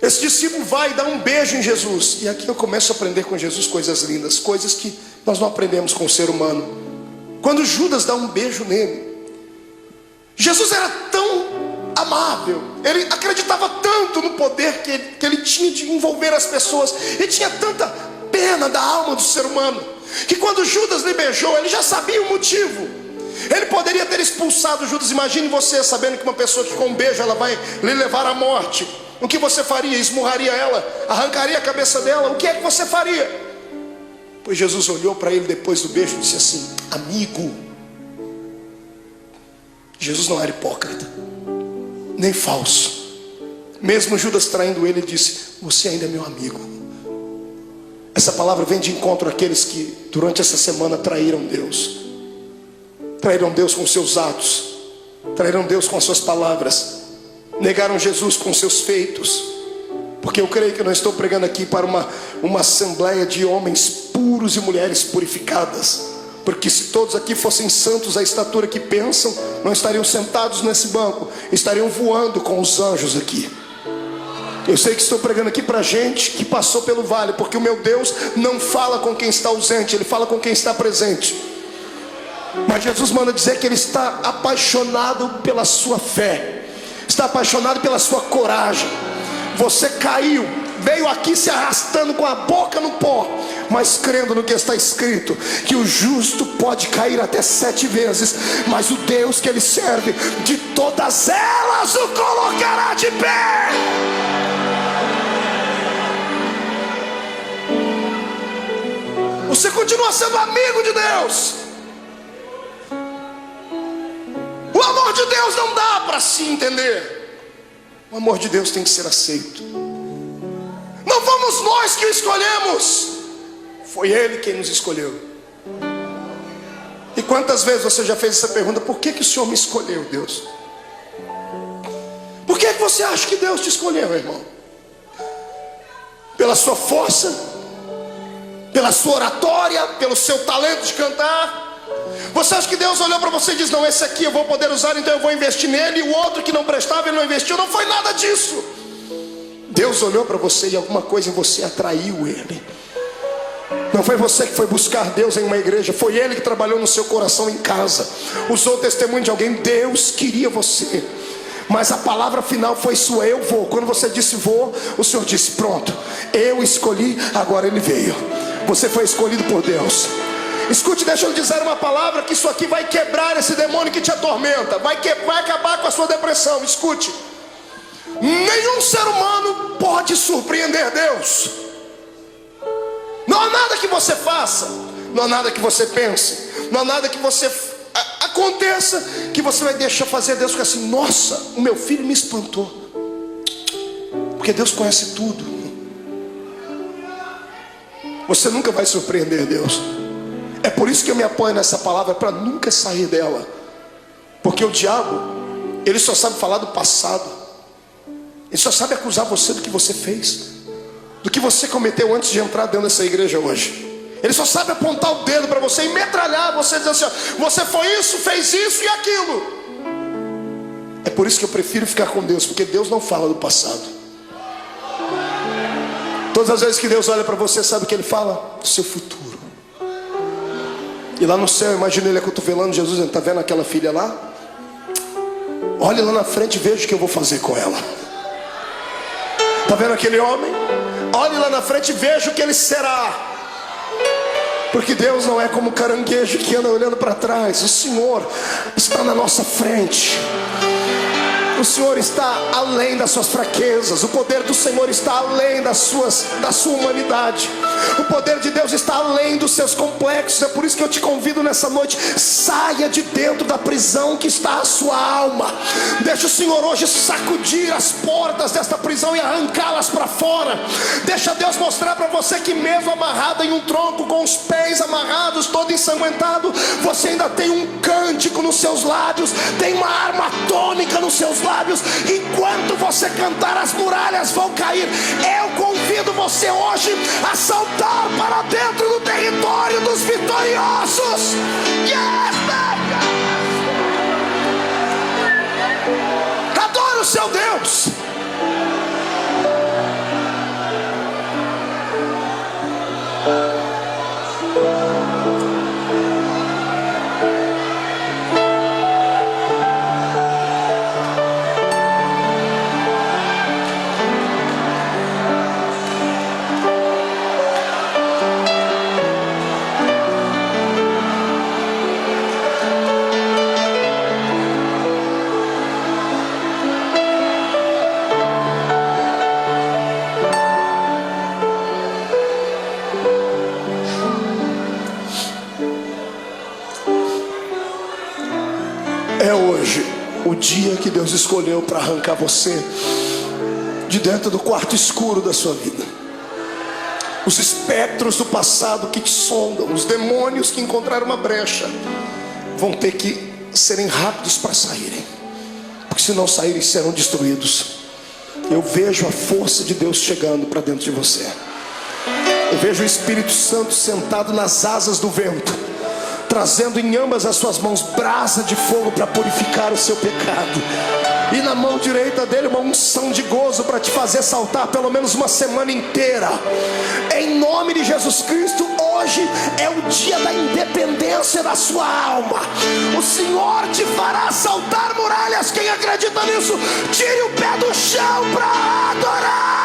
Esse discípulo vai e dá um beijo em Jesus. E aqui eu começo a aprender com Jesus coisas lindas, coisas que nós não aprendemos com o ser humano. Quando Judas dá um beijo nele, Jesus era tão amável, ele acreditava tanto no poder que ele tinha de envolver as pessoas, e tinha tanta pena da alma do ser humano, que quando Judas lhe beijou, ele já sabia o motivo. Ele poderia ter expulsado Judas. Imagine você sabendo que uma pessoa que com um beijo ela vai lhe levar à morte. O que você faria? Esmurraria ela? Arrancaria a cabeça dela? O que é que você faria? Pois Jesus olhou para ele depois do beijo e disse assim: amigo. Jesus não era hipócrita, nem falso. Mesmo Judas traindo ele, disse: você ainda é meu amigo. Essa palavra vem de encontro àqueles que durante essa semana traíram Deus. Traíram Deus com seus atos, traíram Deus com suas palavras, negaram Jesus com seus feitos. Porque eu creio que eu não estou pregando aqui para uma assembleia de homens puros e mulheres purificadas, porque se todos aqui fossem santos à estatura que pensam, não estariam sentados nesse banco, estariam voando com os anjos aqui. Eu sei que estou pregando aqui para gente que passou pelo vale, porque o meu Deus não fala com quem está ausente, Ele fala com quem está presente. Mas Jesus manda dizer que Ele está apaixonado pela sua fé, está apaixonado pela sua coragem. Você caiu, veio aqui se arrastando com a boca no pó, mas crendo no que está escrito, que o justo pode cair até 7 vezes, mas o Deus que Ele serve, de todas elas o colocará de pé. Você continua sendo amigo de Deus. O amor de Deus não dá para se entender. O amor de Deus tem que ser aceito. Não fomos nós que o escolhemos, foi Ele quem nos escolheu. E quantas vezes você já fez essa pergunta: por que o Senhor me escolheu, Deus? Por que você acha que Deus te escolheu, irmão? Pela sua força? Pela sua oratória? Pelo seu talento de cantar? Você acha que Deus olhou para você e disse: não, esse aqui eu vou poder usar, então eu vou investir nele, e o outro que não prestava, Ele não investiu? Não foi nada disso. Deus olhou para você e alguma coisa em você atraiu Ele. Não foi você que foi buscar Deus em uma igreja, foi Ele que trabalhou no seu coração em casa, usou o testemunho de alguém. Deus queria você, mas a palavra final foi sua: eu vou. Quando você disse vou, o Senhor disse: pronto, eu escolhi, agora Ele veio. Você foi escolhido por Deus. Escute, deixa eu dizer uma palavra, que isso aqui vai quebrar esse demônio que te atormenta, vai acabar com a sua depressão. Escute: nenhum ser humano pode surpreender Deus. Não há nada que você faça, não há nada que você pense, não há nada que você aconteça que você vai deixar fazer Deus ficar assim: nossa, o meu filho me espantou. Porque Deus conhece tudo. Você nunca vai surpreender Deus. É por isso que eu me apoio nessa palavra, para nunca sair dela. Porque o diabo, ele só sabe falar do passado. Ele só sabe acusar você do que você fez, do que você cometeu antes de entrar dentro dessa igreja hoje. Ele só sabe apontar o dedo para você e metralhar você, dizer assim: ó, você foi isso, fez isso e aquilo. É por isso que eu prefiro ficar com Deus, porque Deus não fala do passado. Todas as vezes que Deus olha para você, sabe o que Ele fala? Do seu futuro. E lá no céu, imagina Ele acotovelando Jesus: está vendo aquela filha lá? Olhe lá na frente e veja o que eu vou fazer com ela. Está vendo aquele homem? Olhe lá na frente e veja o que ele será. Porque Deus não é como caranguejo que anda olhando para trás. O Senhor está na nossa frente. O Senhor está além das suas fraquezas. O poder do Senhor está além da sua humanidade. O poder de Deus está além dos seus complexos. É por isso que eu te convido nessa noite: saia de dentro da prisão que está a sua alma. Deixa o Senhor hoje sacudir as portas desta prisão e arrancá-las para fora. Deixa Deus mostrar para você que mesmo amarrado em um tronco, com os pés amarrados, todo ensanguentado, você ainda tem um cântico nos seus lábios, tem uma arma atômica nos seus lábios. Enquanto você cantar, as muralhas vão cair. Eu convido você hoje a saltar para dentro do território dos vitoriosos. Yes, adore o seu Deus. É hoje o dia que Deus escolheu para arrancar você de dentro do quarto escuro da sua vida. Os espectros do passado que te sondam, os demônios que encontraram uma brecha, vão ter que serem rápidos para saírem, porque se não saírem serão destruídos. Eu vejo a força de Deus chegando para dentro de você. Eu vejo o Espírito Santo sentado nas asas do vento, trazendo em ambas as suas mãos brasa de fogo para purificar o seu pecado. E na mão direita dele uma unção de gozo para te fazer saltar pelo menos uma semana inteira. Em nome de Jesus Cristo, hoje é o dia da independência da sua alma. O Senhor te fará saltar muralhas. Quem acredita nisso, tire o pé do chão para adorar.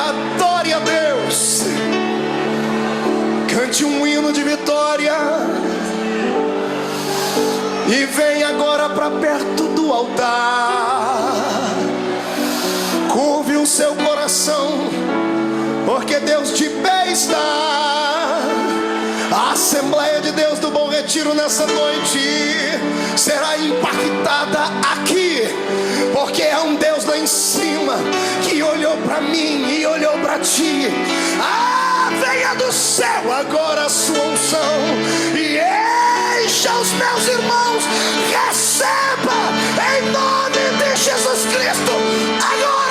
Adore a Deus, cante um hino de vitória e vem agora para perto do altar. Curve o seu coração, porque Deus de pé está. A Assembleia de Deus do Bom Retiro nessa noite será impactada aqui, porque é um Deus lá em cima que olhou para mim e olhou para ti. Venha do céu agora a sua unção e encha os meus irmãos. Receba em nome de Jesus Cristo agora.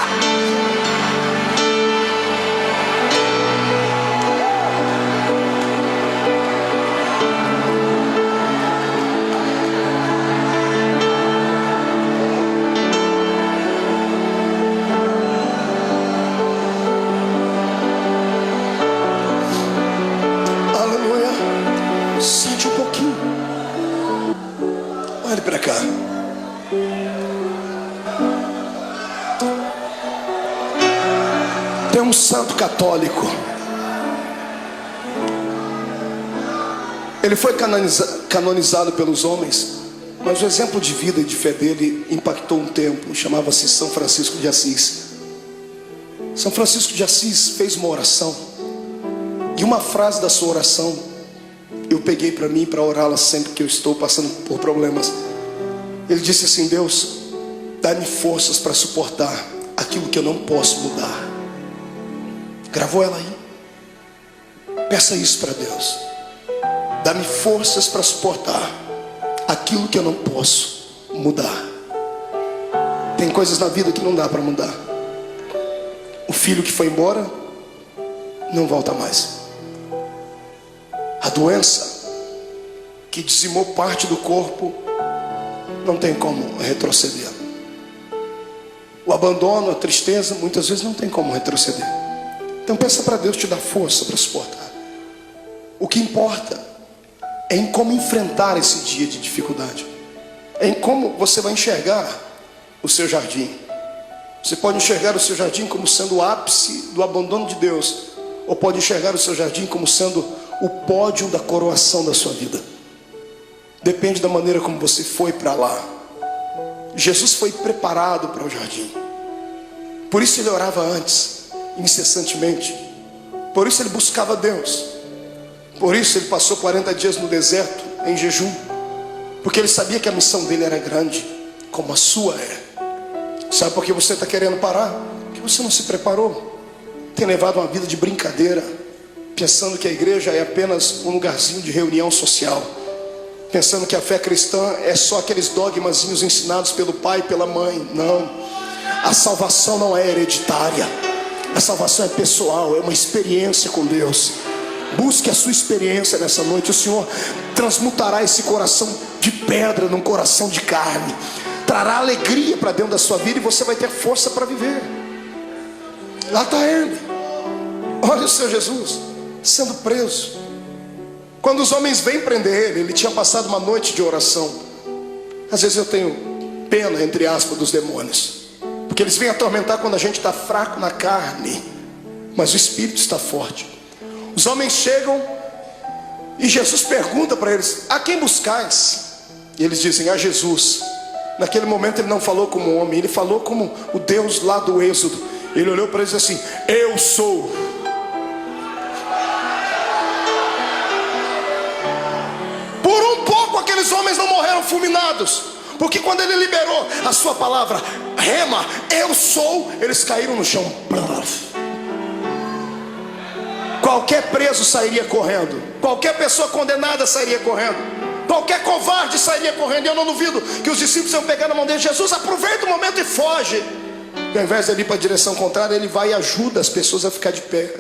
Sente um pouquinho. Olhe para cá. Tem um santo católico. Ele foi canonizado pelos homens, mas o exemplo de vida e de fé dele impactou um tempo. Chamava-se São Francisco de Assis. São Francisco de Assis fez uma oração, e uma frase da sua oração eu peguei para mim, para orá-la sempre que eu estou passando por problemas. Ele disse assim: Deus, dá-me forças para suportar aquilo que eu não posso mudar. Gravou ela aí? Peça isso para Deus. Dá-me forças para suportar aquilo que eu não posso mudar. Tem coisas na vida que não dá para mudar. O filho que foi embora não volta mais. A doença que dizimou parte do corpo não tem como retroceder. O abandono, a tristeza, muitas vezes não tem como retroceder. Então peça para Deus te dar força para suportar. O que importa é em como enfrentar esse dia de dificuldade. É em como você vai enxergar o seu jardim. Você pode enxergar o seu jardim como sendo o ápice do abandono de Deus, ou pode enxergar o seu jardim como sendo o pódio da coroação da sua vida. Depende da maneira como você foi para lá. Jesus foi preparado para o jardim. Por isso ele orava antes, incessantemente. Por isso ele buscava Deus. Por isso ele passou 40 dias no deserto em jejum, porque ele sabia que a missão dele era grande, como a sua é. Sabe por que você está querendo parar? Porque você não se preparou. Tem levado uma vida de brincadeira, pensando que a igreja é apenas um lugarzinho de reunião social, pensando que a fé cristã é só aqueles dogmazinhos ensinados pelo pai e pela mãe. Não, a salvação não é hereditária. A salvação é pessoal, é uma experiência com Deus. Busque a sua experiência nessa noite. O Senhor transmutará esse coração de pedra num coração de carne, trará alegria para dentro da sua vida, e você vai ter força para viver. Lá está ele. Olha o Senhor Jesus sendo preso. Quando os homens vêm prender ele, ele tinha passado uma noite de oração. Às vezes eu tenho pena, entre aspas, dos demônios, porque eles vêm atormentar quando a gente está fraco na carne, mas o espírito está forte. Os homens chegam e Jesus pergunta para eles: a quem buscais? E eles dizem: a Jesus. Naquele momento ele não falou como um homem, ele falou como o Deus lá do Êxodo. Ele olhou para eles assim: eu sou. Por um pouco aqueles homens não morreram fulminados, porque quando ele liberou a sua palavra, rema, eu sou, eles caíram no chão. Qualquer preso sairia correndo, qualquer pessoa condenada sairia correndo, qualquer covarde sairia correndo. E eu não duvido que os discípulos iam pegar na mão dele: Jesus, aproveita o momento e foge. E ao invés de ele ir para a direção contrária, ele vai e ajuda as pessoas a ficar de pé.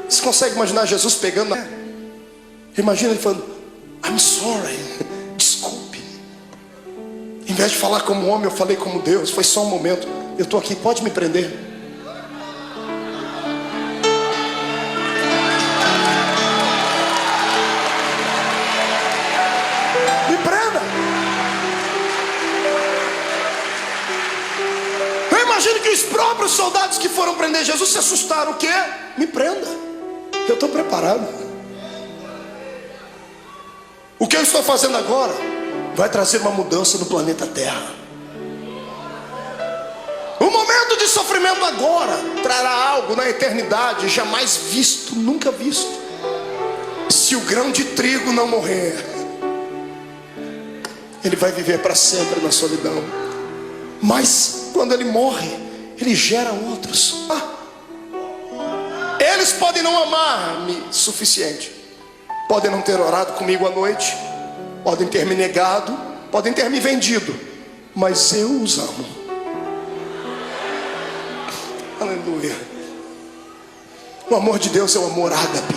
Você consegue imaginar Jesus pegando Imagina ele falando: I'm sorry, desculpe. Em vez de falar como homem, eu falei como Deus. Foi só um momento, eu estou aqui, pode me prender. Me prenda. Eu imagino que os próprios soldados que foram prender Jesus se assustaram. O quê? Me prenda, eu estou preparado. O que eu estou fazendo agora vai trazer uma mudança no planeta Terra. O momento de sofrimento agora trará algo na eternidade jamais visto, nunca visto. Se o grão de trigo não morrer, ele vai viver para sempre na solidão. Mas quando ele morre, ele gera outros. Eles podem não amar-me suficiente, podem não ter orado comigo à noite, podem ter me negado, podem ter me vendido, mas eu os amo. Aleluia. O amor de Deus é o amor ágape.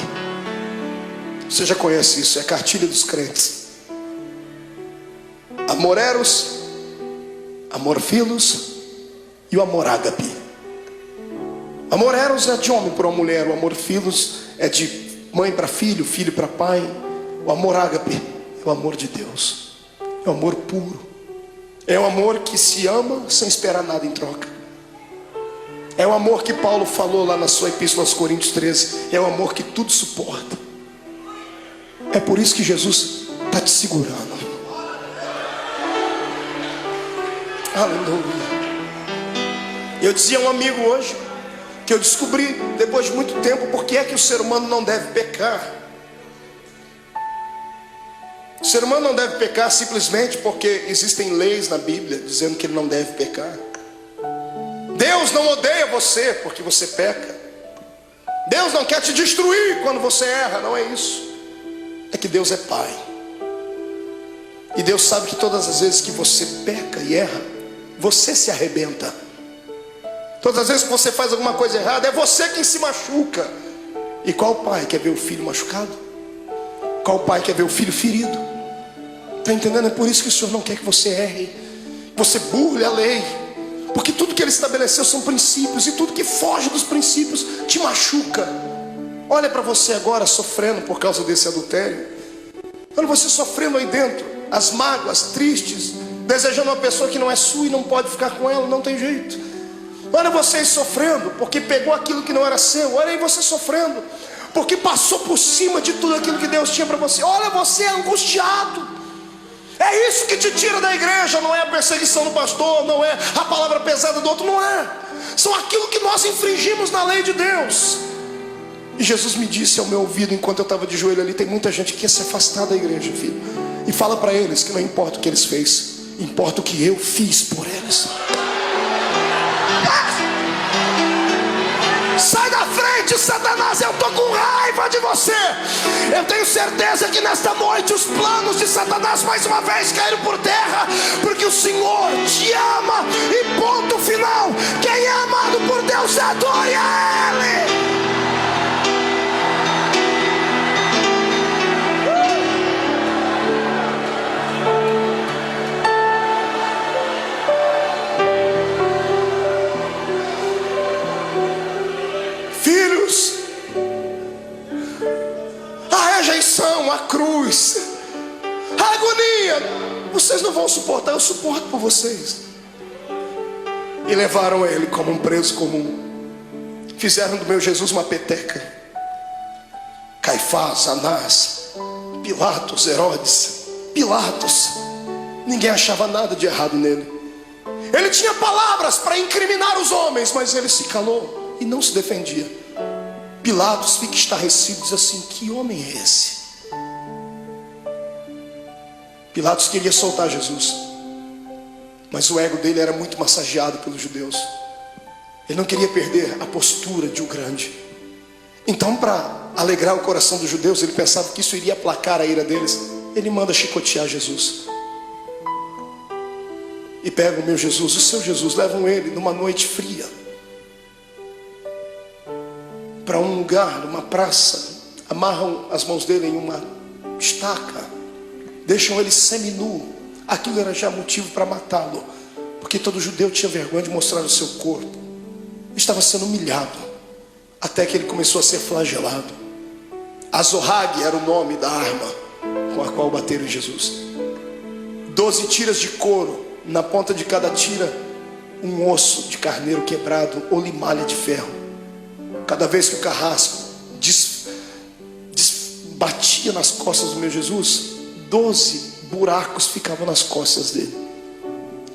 Você já conhece isso, é a cartilha dos crentes. Amor eros, amor filos e o amor ágape. Amor eros é de homem para uma mulher, o amor filos é de mãe para filho, filho para pai. O amor ágape é o amor de Deus, é o amor puro, é o amor que se ama sem esperar nada em troca. É o amor que Paulo falou lá na sua epístola aos Coríntios 13. É o amor que tudo suporta. É por isso que Jesus está te segurando. Aleluia. Eu dizia a um amigo hoje que eu descobri depois de muito tempo por que é que o ser humano não deve pecar. O ser humano não deve pecar simplesmente porque existem leis na Bíblia dizendo que ele não deve pecar. Deus não odeia você porque você peca. Deus não quer te destruir quando você erra, não é isso. É que Deus é Pai. E Deus sabe que todas as vezes que você peca e erra, você se arrebenta. Todas as vezes que você faz alguma coisa errada, é você quem se machuca. E qual pai quer ver o filho machucado? Qual pai quer ver o filho ferido? Está entendendo? É por isso que o Senhor não quer que você erre, que você burle a lei. Porque tudo que Ele estabeleceu são princípios, e tudo que foge dos princípios te machuca. Olha para você agora sofrendo por causa desse adultério. Olha você sofrendo aí dentro, as mágoas, tristes, desejando uma pessoa que não é sua e não pode ficar com ela, não tem jeito. Olha vocês sofrendo porque pegou aquilo que não era seu. Olha aí você sofrendo porque passou por cima de tudo aquilo que Deus tinha para você. Olha você angustiado. É isso que te tira da igreja. Não é a perseguição do pastor, não é a palavra pesada do outro, não é. São aquilo que nós infringimos na lei de Deus. E Jesus me disse ao meu ouvido enquanto eu estava de joelho ali: tem muita gente que quer se afastar da igreja, filho. E fala para eles que não importa o que eles fez, importa o que eu fiz por eles. Sai da frente, Satanás, eu estou com raiva de você. Eu tenho certeza que nesta noite os planos de Satanás mais uma vez caíram por terra, porque o Senhor te ama e ponto final. Quem é amado por Deus, adore a Ele. Filhos, a rejeição, a cruz, a agonia, vocês não vão suportar, eu suporto por vocês. E levaram ele como um preso comum. Fizeram do meu Jesus uma peteca. Caifás, Anás, Pilatos, Herodes, Pilatos. Ninguém achava nada de errado nele. Ele tinha palavras para incriminar os homens, mas ele se calou e não se defendia. Pilatos fica estarrecido e diz assim: que homem é esse? Pilatos queria soltar Jesus, mas o ego dele era muito massageado pelos judeus. Ele não queria perder a postura de um grande. Então, para alegrar o coração dos judeus, ele pensava que isso iria aplacar a ira deles. Ele manda chicotear Jesus. E pegam o meu Jesus, o seu Jesus, levam ele numa noite fria para um lugar, numa praça, amarram as mãos dele em uma estaca, deixam ele seminu. Aquilo era já motivo para matá-lo, porque todo judeu tinha vergonha de mostrar o seu corpo. Estava sendo humilhado, até que ele começou a ser flagelado. Azorrague era o nome da arma com a qual bateram em Jesus. 12 tiras de couro, na ponta de cada tira um osso de carneiro quebrado ou limalha de ferro. Cada vez que o carrasco batia nas costas do meu Jesus, 12 buracos ficavam nas costas dele.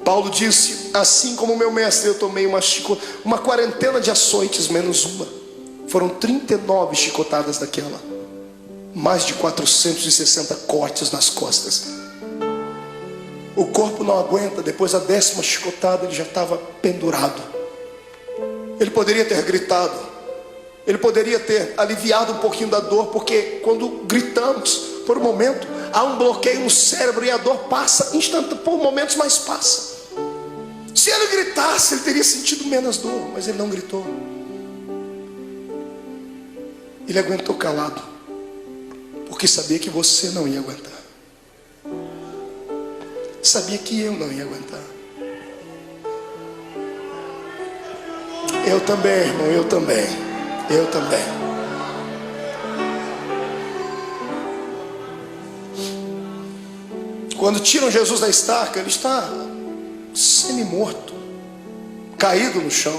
Paulo disse: assim como meu mestre, eu tomei uma quarentena de açoites menos uma. Foram 39 chicotadas daquela, mais de 460 cortes nas costas. O corpo não aguenta. Depois da 10ª chicotada, ele já estava pendurado. Ele poderia ter gritado, ele poderia ter aliviado um pouquinho da dor, porque quando gritamos, por um momento, há um bloqueio no cérebro e a dor passa por momentos, mas passa. Se ele gritasse, ele teria sentido menos dor, mas ele não gritou. Ele aguentou calado, porque sabia que você não ia aguentar. Sabia que eu não ia aguentar. Eu também, irmão, eu também. Quando tiram Jesus da estaca, ele está semi-morto, caído no chão.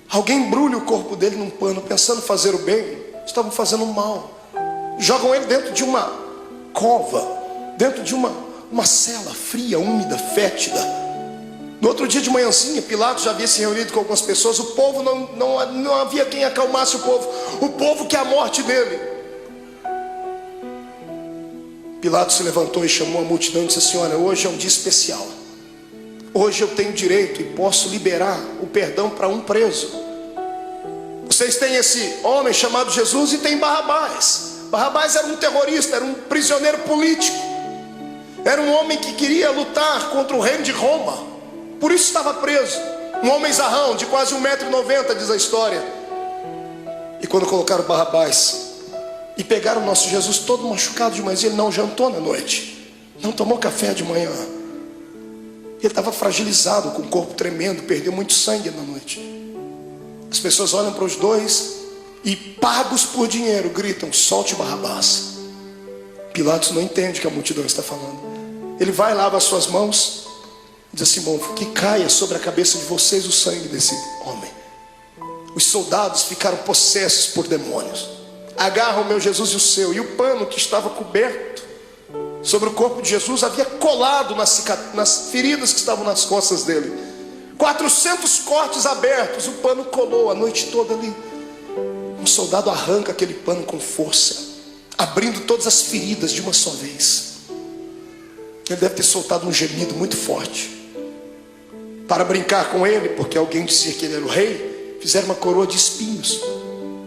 Alguém embrulha o corpo dele num pano, pensando fazer o bem, estavam fazendo o mal. Jogam ele dentro de uma cova, dentro de uma cela fria, úmida, fétida. No outro dia de manhãzinha, Pilatos já havia se reunido com algumas pessoas. O povo não havia quem acalmasse o povo. O povo quer a morte dele. Pilatos se levantou e chamou a multidão e disse assim: olha, hoje é um dia especial. Hoje eu tenho direito e posso liberar o perdão para um preso. Vocês têm esse homem chamado Jesus e tem Barrabás. Barrabás era um terrorista, era um prisioneiro político. Era um homem que queria lutar contra o reino de Roma. Por isso estava preso. Um homem zarrão, de quase 1,90 m, diz a história. E quando colocaram Barrabás e pegaram o nosso Jesus todo machucado demais, ele não jantou na noite, não tomou café de manhã. Ele estava fragilizado, com o corpo tremendo, perdeu muito sangue na noite. As pessoas olham para os dois e, pagos por dinheiro, gritam: solte Barrabás. Pilatos não entende o que a multidão está falando. Ele vai, lava as suas mãos, diz assim: bom, que caia sobre a cabeça de vocês o sangue desse homem. Os soldados ficaram possessos por demônios. Agarram o meu Jesus e o seu, e o pano que estava coberto sobre o corpo de Jesus havia colado nas feridas que estavam nas costas dele. 400 cortes abertos, o pano colou a noite toda ali. Um soldado arranca aquele pano com força, abrindo todas as feridas de uma só vez. Ele deve ter soltado um gemido muito forte. Para brincar com ele, porque alguém dizia que ele era o rei, fizeram uma coroa de espinhos.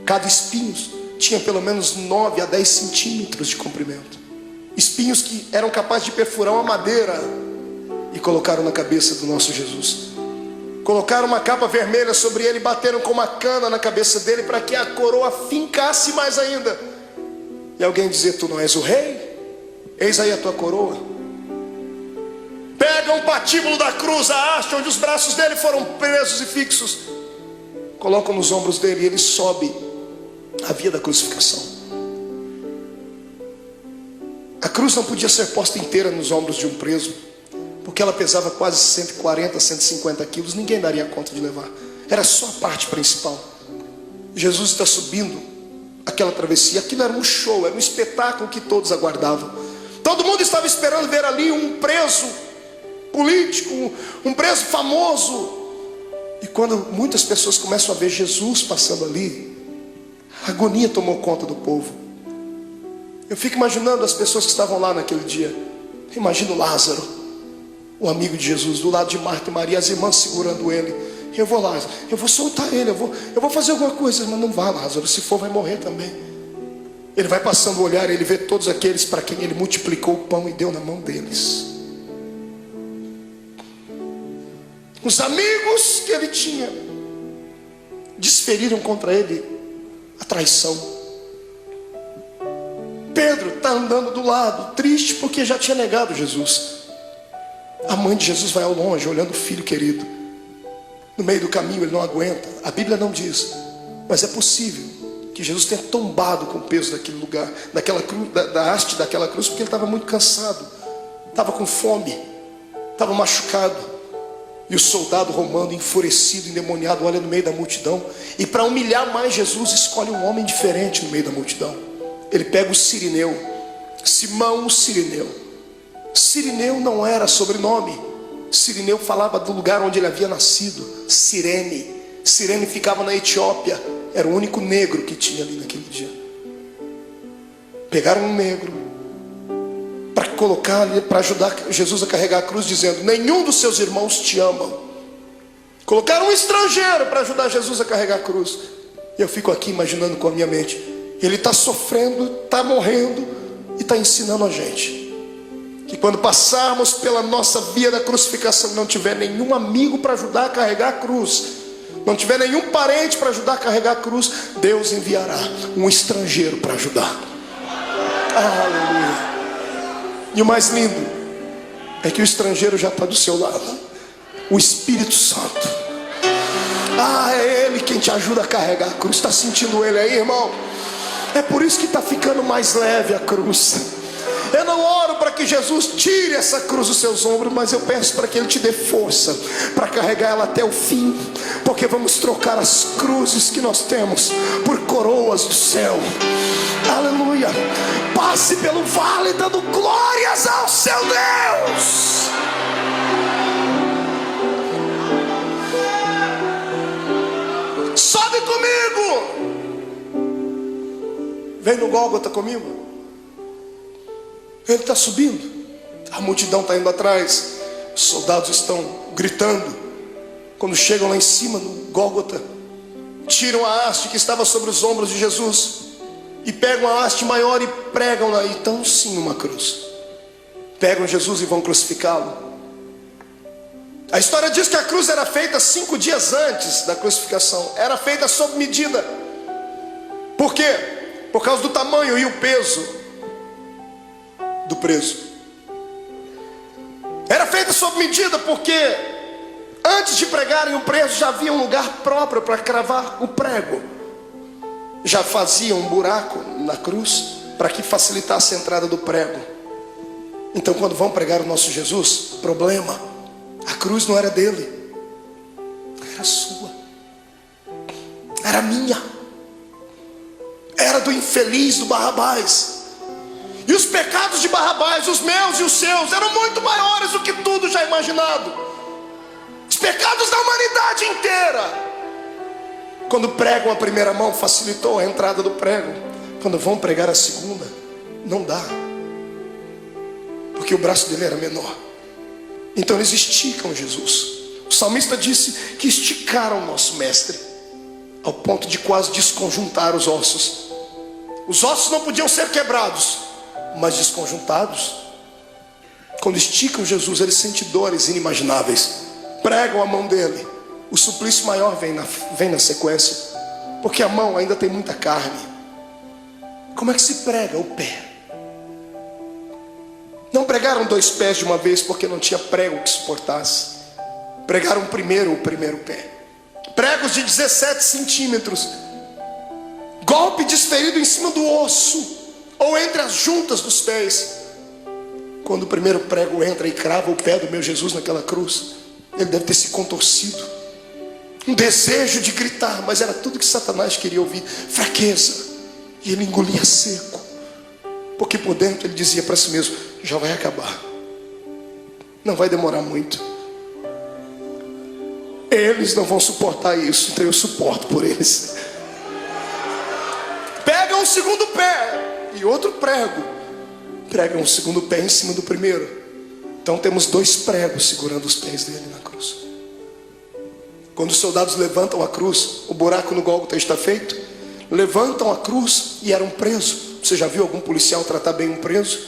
Cada espinho tinha pelo menos 9 a 10 centímetros de comprimento. Espinhos que eram capazes de perfurar uma madeira. E colocaram na cabeça do nosso Jesus. Colocaram uma capa vermelha sobre ele, bateram com uma cana na cabeça dele para que a coroa fincasse mais ainda. E alguém dizia: tu não és o rei? Eis aí a tua coroa. Pegam o patíbulo da cruz, a haste onde os braços dele foram presos e fixos, colocam nos ombros dele e ele sobe a via da crucificação. A cruz não podia ser posta inteira nos ombros de um preso, porque ela pesava quase 140, 150 quilos. Ninguém daria conta de levar. Era só a parte principal. Jesus está subindo aquela travessia. Aquilo era um show, era um espetáculo que todos aguardavam. Todo mundo estava esperando ver ali um preso político, um preso famoso. E quando muitas pessoas começam a ver Jesus passando ali, a agonia tomou conta do povo. Eu fico imaginando as pessoas que estavam lá naquele dia. Imagino Lázaro, o amigo de Jesus, do lado de Marta e Maria, as irmãs segurando ele. Eu vou lá, eu vou soltar ele, eu vou fazer alguma coisa. Mas não vá, Lázaro, se for vai morrer também. Ele vai passando o olhar, ele vê todos aqueles para quem ele multiplicou o pão e deu na mão deles. Os amigos que ele tinha desferiram contra ele a traição. Pedro está andando do lado, triste porque já tinha negado Jesus. A mãe de Jesus vai ao longe, olhando o filho querido. No meio do caminho ele não aguenta. A Bíblia não diz, mas é possível que Jesus tenha tombado com o peso daquele lugar, daquela cruz, da haste daquela cruz, porque ele estava muito cansado, estava com fome, estava machucado. E o soldado romano, enfurecido, endemoniado, olha no meio da multidão, e para humilhar mais Jesus, escolhe um homem diferente no meio da multidão. Ele pega o Cirineu, Simão o Cirineu. Cirineu não era sobrenome. Cirineu falava do lugar onde ele havia nascido, Cirene. Cirene ficava na Etiópia. Era o único negro que tinha ali naquele dia. Pegaram um negro para colocar ali, para ajudar Jesus a carregar a cruz, dizendo: nenhum dos seus irmãos te amam. Colocaram um estrangeiro para ajudar Jesus a carregar a cruz. E eu fico aqui imaginando com a minha mente, ele está sofrendo, está morrendo e está ensinando a gente que quando passarmos pela nossa via da crucificação, não tiver nenhum amigo para ajudar a carregar a cruz, não tiver nenhum parente para ajudar a carregar a cruz, Deus enviará um estrangeiro para ajudar. Aleluia. E o mais lindo é que o estrangeiro já está do seu lado, o Espírito Santo. É Ele quem te ajuda a carregar a cruz. Está sentindo Ele aí, irmão? É por isso que está ficando mais leve a cruz. Eu não oro para que Jesus tire essa cruz dos seus ombros, mas eu peço para que Ele te dê força para carregar ela até o fim, porque vamos trocar as cruzes que nós temos por coroas do céu. Aleluia. Passe pelo vale dando glórias ao seu Deus. Sobe comigo. Vem no Gólgota comigo. Ele está subindo, a multidão está indo atrás, os soldados estão gritando. Quando chegam lá em cima no Gólgota, tiram a haste que estava sobre os ombros de Jesus e pegam a haste maior e pregam lá. Então sim, uma cruz. Pegam Jesus e vão crucificá-lo. A história diz que a cruz era feita 5 dias antes da crucificação. Era feita sob medida. Por quê? Por causa do tamanho e o peso do preso. Era feita sob medida porque antes de pregarem o preso já havia um lugar próprio para cravar o prego. Já fazia um buraco na cruz para que facilitasse a entrada do prego. Então quando vão pregar o nosso Jesus, problema, a cruz não era dele, era sua, era minha, era do infeliz, do Barrabás. E os pecados de Barrabás, os meus e os seus, eram muito maiores do que tudo já imaginado. Os pecados da humanidade inteira. Quando pregam a primeira mão, facilitou a entrada do prego. Quando vão pregar a segunda, não dá, porque o braço dele era menor. Então eles esticam Jesus. O salmista disse que esticaram o nosso mestre ao ponto de quase desconjuntar os ossos. Os ossos não podiam ser quebrados, mas desconjuntados. Quando esticam Jesus, ele sente dores inimagináveis. Pregam a mão dele, o suplício maior vem na sequência, porque a mão ainda tem muita carne. Como é que se prega o pé? Não pregaram 2 pés de uma vez porque não tinha prego que suportasse. Pregaram primeiro o primeiro pé. Pregos de 17 centímetros, golpe desferido em cima do osso ou entre as juntas dos pés. Quando o primeiro prego entra e crava o pé do meu Jesus naquela cruz, ele deve ter se contorcido, um desejo de gritar, mas era tudo que Satanás queria ouvir, fraqueza. E ele engolia seco, porque por dentro ele dizia para si mesmo: já vai acabar, não vai demorar muito, eles não vão suportar isso, então eu suporto por eles. Pega um segundo pé e outro prego, prega um segundo pé em cima do primeiro. Então temos 2 pregos segurando os pés dele na cruz. Quando os soldados levantam a cruz, o buraco no Gólgota está feito. Levantam a cruz e era um preso. Você já viu algum policial tratar bem um preso?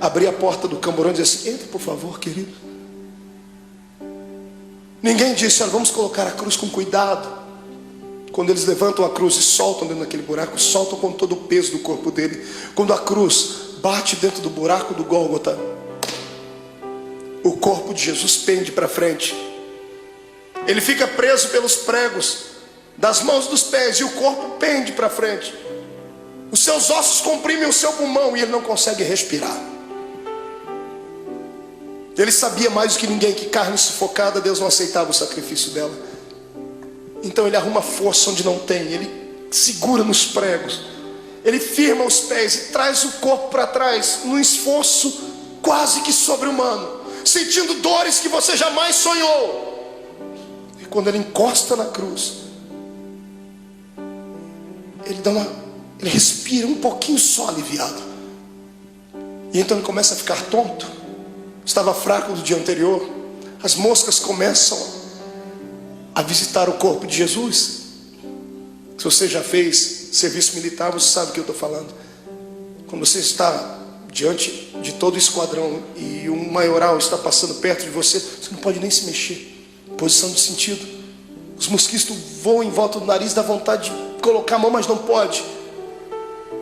Abrir a porta do camburão e dizer assim: entra por favor, querido. Ninguém disse: olha, vamos colocar a cruz com cuidado. Quando eles levantam a cruz e soltam dentro daquele buraco, soltam com todo o peso do corpo dele. Quando a cruz bate dentro do buraco do Gólgota, o corpo de Jesus pende para frente. Ele fica preso pelos pregos das mãos e dos pés, e o corpo pende para frente. Os seus ossos comprimem o seu pulmão e ele não consegue respirar. Ele sabia mais do que ninguém que carne sufocada, Deus não aceitava o sacrifício dela. Então ele arruma força onde não tem. Ele segura nos pregos. Ele firma os pés e traz o corpo para trás, num esforço quase que sobre-humano, sentindo dores que você jamais sonhou. E quando ele encosta na cruz, ele respira um pouquinho só aliviado. E então ele começa a ficar tonto. Estava fraco do dia anterior. As moscas começam a visitar o corpo de Jesus. Se você já fez serviço militar, você sabe o que eu estou falando. Quando você está diante de todo o esquadrão e um maioral está passando perto de você, você não pode nem se mexer. Posição de sentido. Os mosquitos voam em volta do nariz, dá vontade de colocar a mão, mas não pode.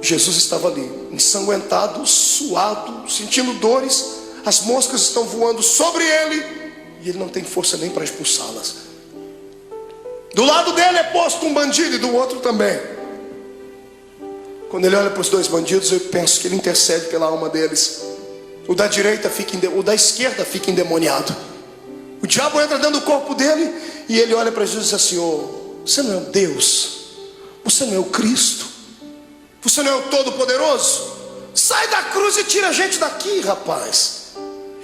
Jesus estava ali, ensanguentado, suado, sentindo dores. As moscas estão voando sobre ele e ele não tem força nem para expulsá-las. Do lado dele é posto um bandido e do outro também. Quando ele olha para os dois bandidos, eu penso que ele intercede pela alma deles. O da esquerda fica endemoniado. O diabo entra dentro do corpo dele e ele olha para Jesus e diz assim: oh, você não é o Deus? Você não é o Cristo? Você não é o Todo-Poderoso? Sai da cruz e tira a gente daqui, rapaz.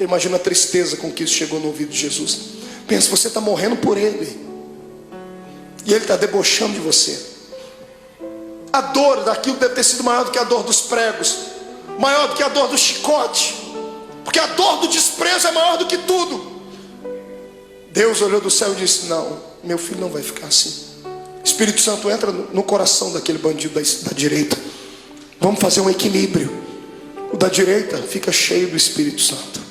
Imagina a tristeza com que isso chegou no ouvido de Jesus. Pensa, você está morrendo por ele e ele está debochando de você. A dor daquilo deve ter sido maior do que a dor dos pregos, maior do que a dor do chicote, porque a dor do desprezo é maior do que tudo. Deus olhou do céu e disse: não, meu filho não vai ficar assim. Espírito Santo entra no coração daquele bandido da direita. Vamos fazer um equilíbrio. O da direita fica cheio do Espírito Santo.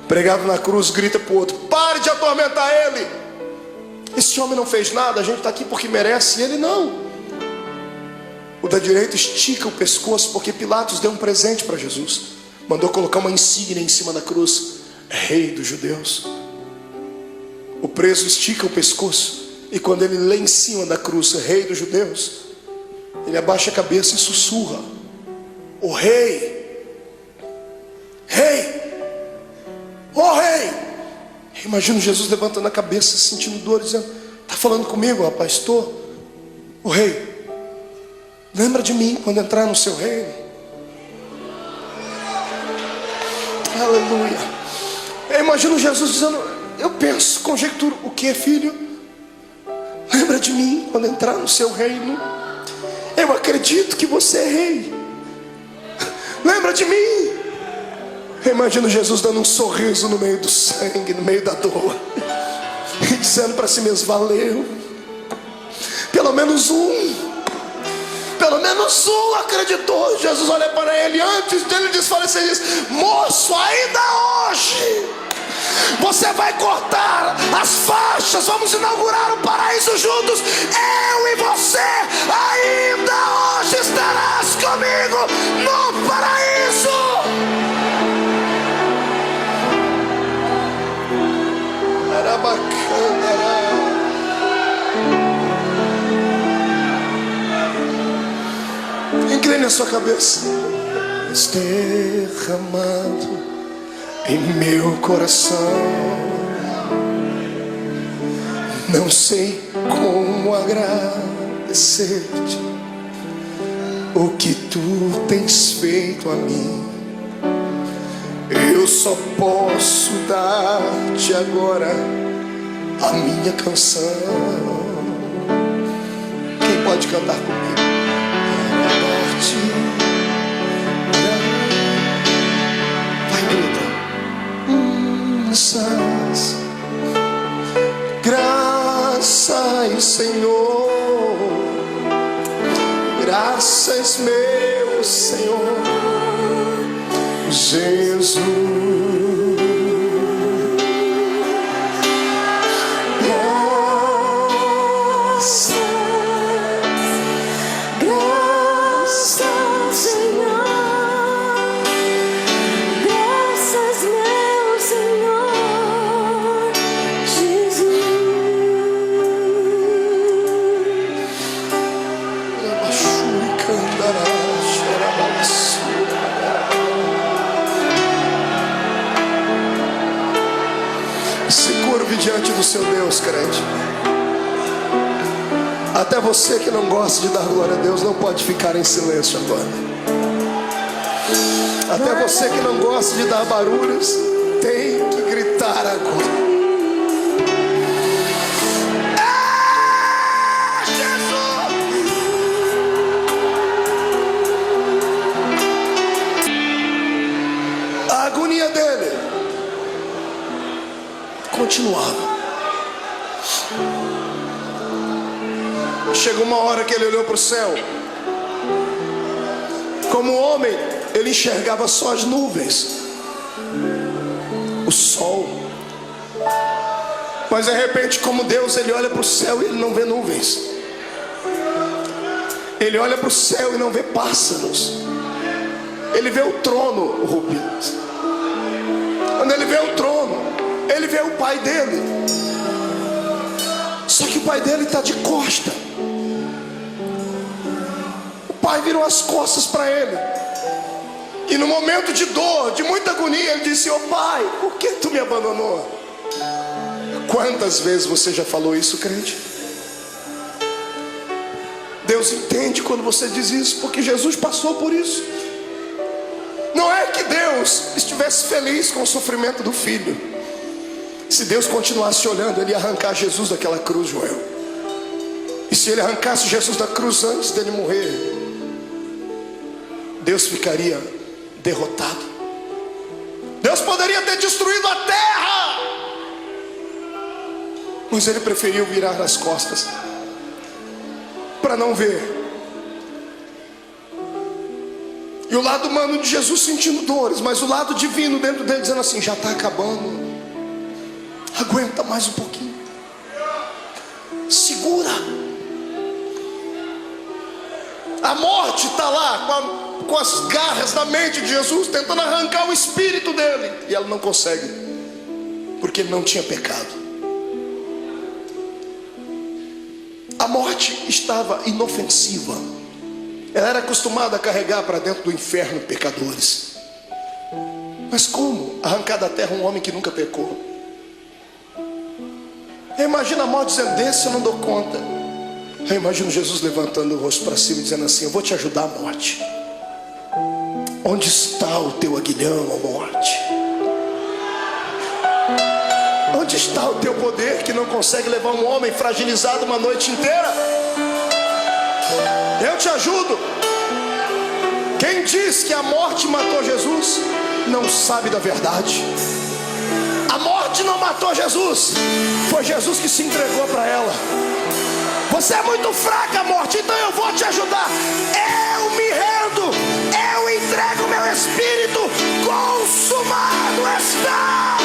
Pregado na cruz, grita para o outro: pare de atormentar ele. Esse homem não fez nada, a gente está aqui porque merece, e ele não. O da direita estica o pescoço, porque Pilatos deu um presente para Jesus. Mandou colocar uma insígnia em cima da cruz: Rei dos Judeus. O preso estica o pescoço, e quando ele lê em cima da cruz Rei dos Judeus, ele abaixa a cabeça e sussurra: o Rei, Rei, ó Rei. Imagino Jesus levantando a cabeça, sentindo dor, dizendo: está falando comigo, rapaz? Estou. O Rei, lembra de mim quando entrar no seu reino. Aleluia. Eu imagino Jesus dizendo: eu penso, conjecturo: o que, filho? Lembra de mim quando entrar no seu reino. Eu acredito que você é rei. Lembra de mim. Eu imagino Jesus dando um sorriso no meio do sangue, no meio da dor, e dizendo para si mesmo: valeu. Pelo menos um acreditou. Jesus olha para ele antes dele desfalecer e diz: moço, ainda hoje você vai cortar as faixas, vamos inaugurar o paraíso juntos. Eu e você, ainda hoje estarás comigo no paraíso. Era bacana. Incline a sua cabeça. Derramado em meu coração, não sei como agradecer-te o que tu tens feito a mim. Eu só posso dar-te agora a minha canção. Quem pode cantar comigo? Graças Senhor. Graças, meu Senhor Jesus. Diante do seu Deus, crente. Até você que não gosta de dar glória a Deus não pode ficar em silêncio agora. Até você que não gosta de dar barulhos tem que gritar agora. A agonia dele continuava. Chegou uma hora que ele olhou para o céu. Como homem, ele enxergava só as nuvens, o sol. Mas de repente, como Deus, ele olha para o céu e ele não vê nuvens. Ele olha para o céu e não vê pássaros. Ele vê o trono, Rubens. Quando ele vê o trono, ele vê o pai dele. Só que o pai dele está de costa. O pai virou as costas para ele. E no momento de dor, de muita agonia, ele disse: "Ô pai, por que tu me abandonou?" Quantas vezes você já falou isso, crente? Deus entende quando você diz isso, porque Jesus passou por isso. Não é que Deus estivesse feliz com o sofrimento do filho. Se Deus continuasse olhando, ele ia arrancar Jesus daquela cruz, Joel. E se ele arrancasse Jesus da cruz antes dele morrer, Deus ficaria derrotado. Deus poderia ter destruído a terra, mas ele preferiu virar as costas para não ver. E o lado humano de Jesus sentindo dores, mas o lado divino dentro dele dizendo assim: já está acabando, aguenta mais um pouquinho, segura. A morte está lá com as garras da mente de Jesus, tentando arrancar o espírito dele, e ela não consegue, porque ele não tinha pecado. A morte estava inofensiva. Ela era acostumada a carregar para dentro do inferno pecadores. Mas como arrancar da terra um homem que nunca pecou? Eu imagino a morte dizendo: desse eu não dou conta. Eu imagino Jesus levantando o rosto para cima e dizendo assim: eu vou te ajudar, morte. Onde está o teu aguilhão, ó morte? Onde está o teu poder que não consegue levar um homem fragilizado uma noite inteira? Eu te ajudo. Quem diz que a morte matou Jesus não sabe da verdade. A morte não matou Jesus, foi Jesus que se entregou para ela. Você é muito fraca, morte, então eu vou te ajudar. Eu me rendo, eu entrego meu espírito, consumado está.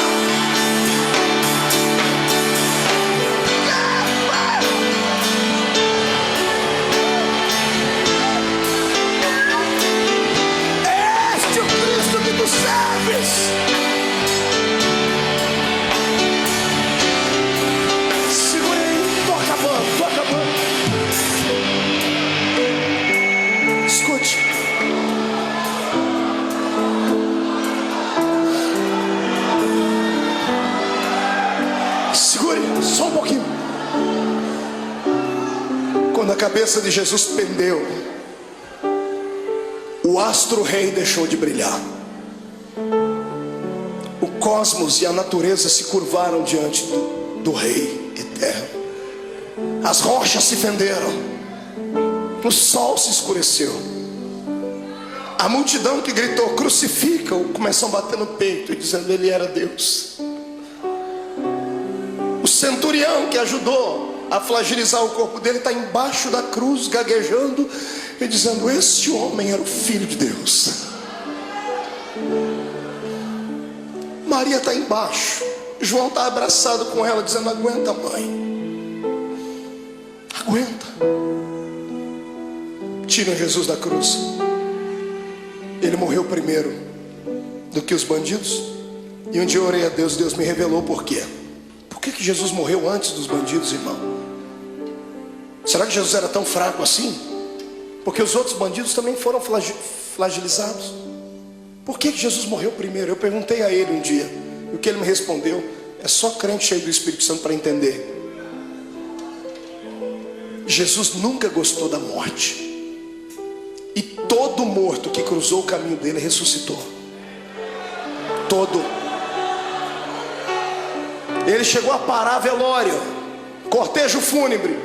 Este é o Cristo que tu serves. Escute. Segure só um pouquinho. Quando a cabeça de Jesus pendeu, o astro-rei deixou de brilhar. O cosmos e a natureza se curvaram diante do Rei eterno. As rochas se fenderam, o sol se escureceu. A multidão que gritou crucifica-o começou a bater no peito e dizendo: ele era Deus. O centurião que ajudou a fragilizar o corpo dele, está embaixo da cruz, gaguejando e dizendo: esse homem era o Filho de Deus. Maria está embaixo, João está abraçado com ela, dizendo: aguenta, mãe, aguenta. Tiram Jesus da cruz. Ele morreu primeiro do que os bandidos. E um dia eu orei a Deus, Deus me revelou por quê. Por que Jesus morreu antes dos bandidos, irmão? Será que Jesus era tão fraco assim? Porque os outros bandidos também foram flagelizados. Por que Jesus morreu primeiro? Eu perguntei a ele um dia, e o que ele me respondeu: é só crente cheio do Espírito Santo para entender. Jesus nunca gostou da morte. E todo morto que cruzou o caminho dele ressuscitou. Todo. Ele chegou a parar velório, cortejo fúnebre.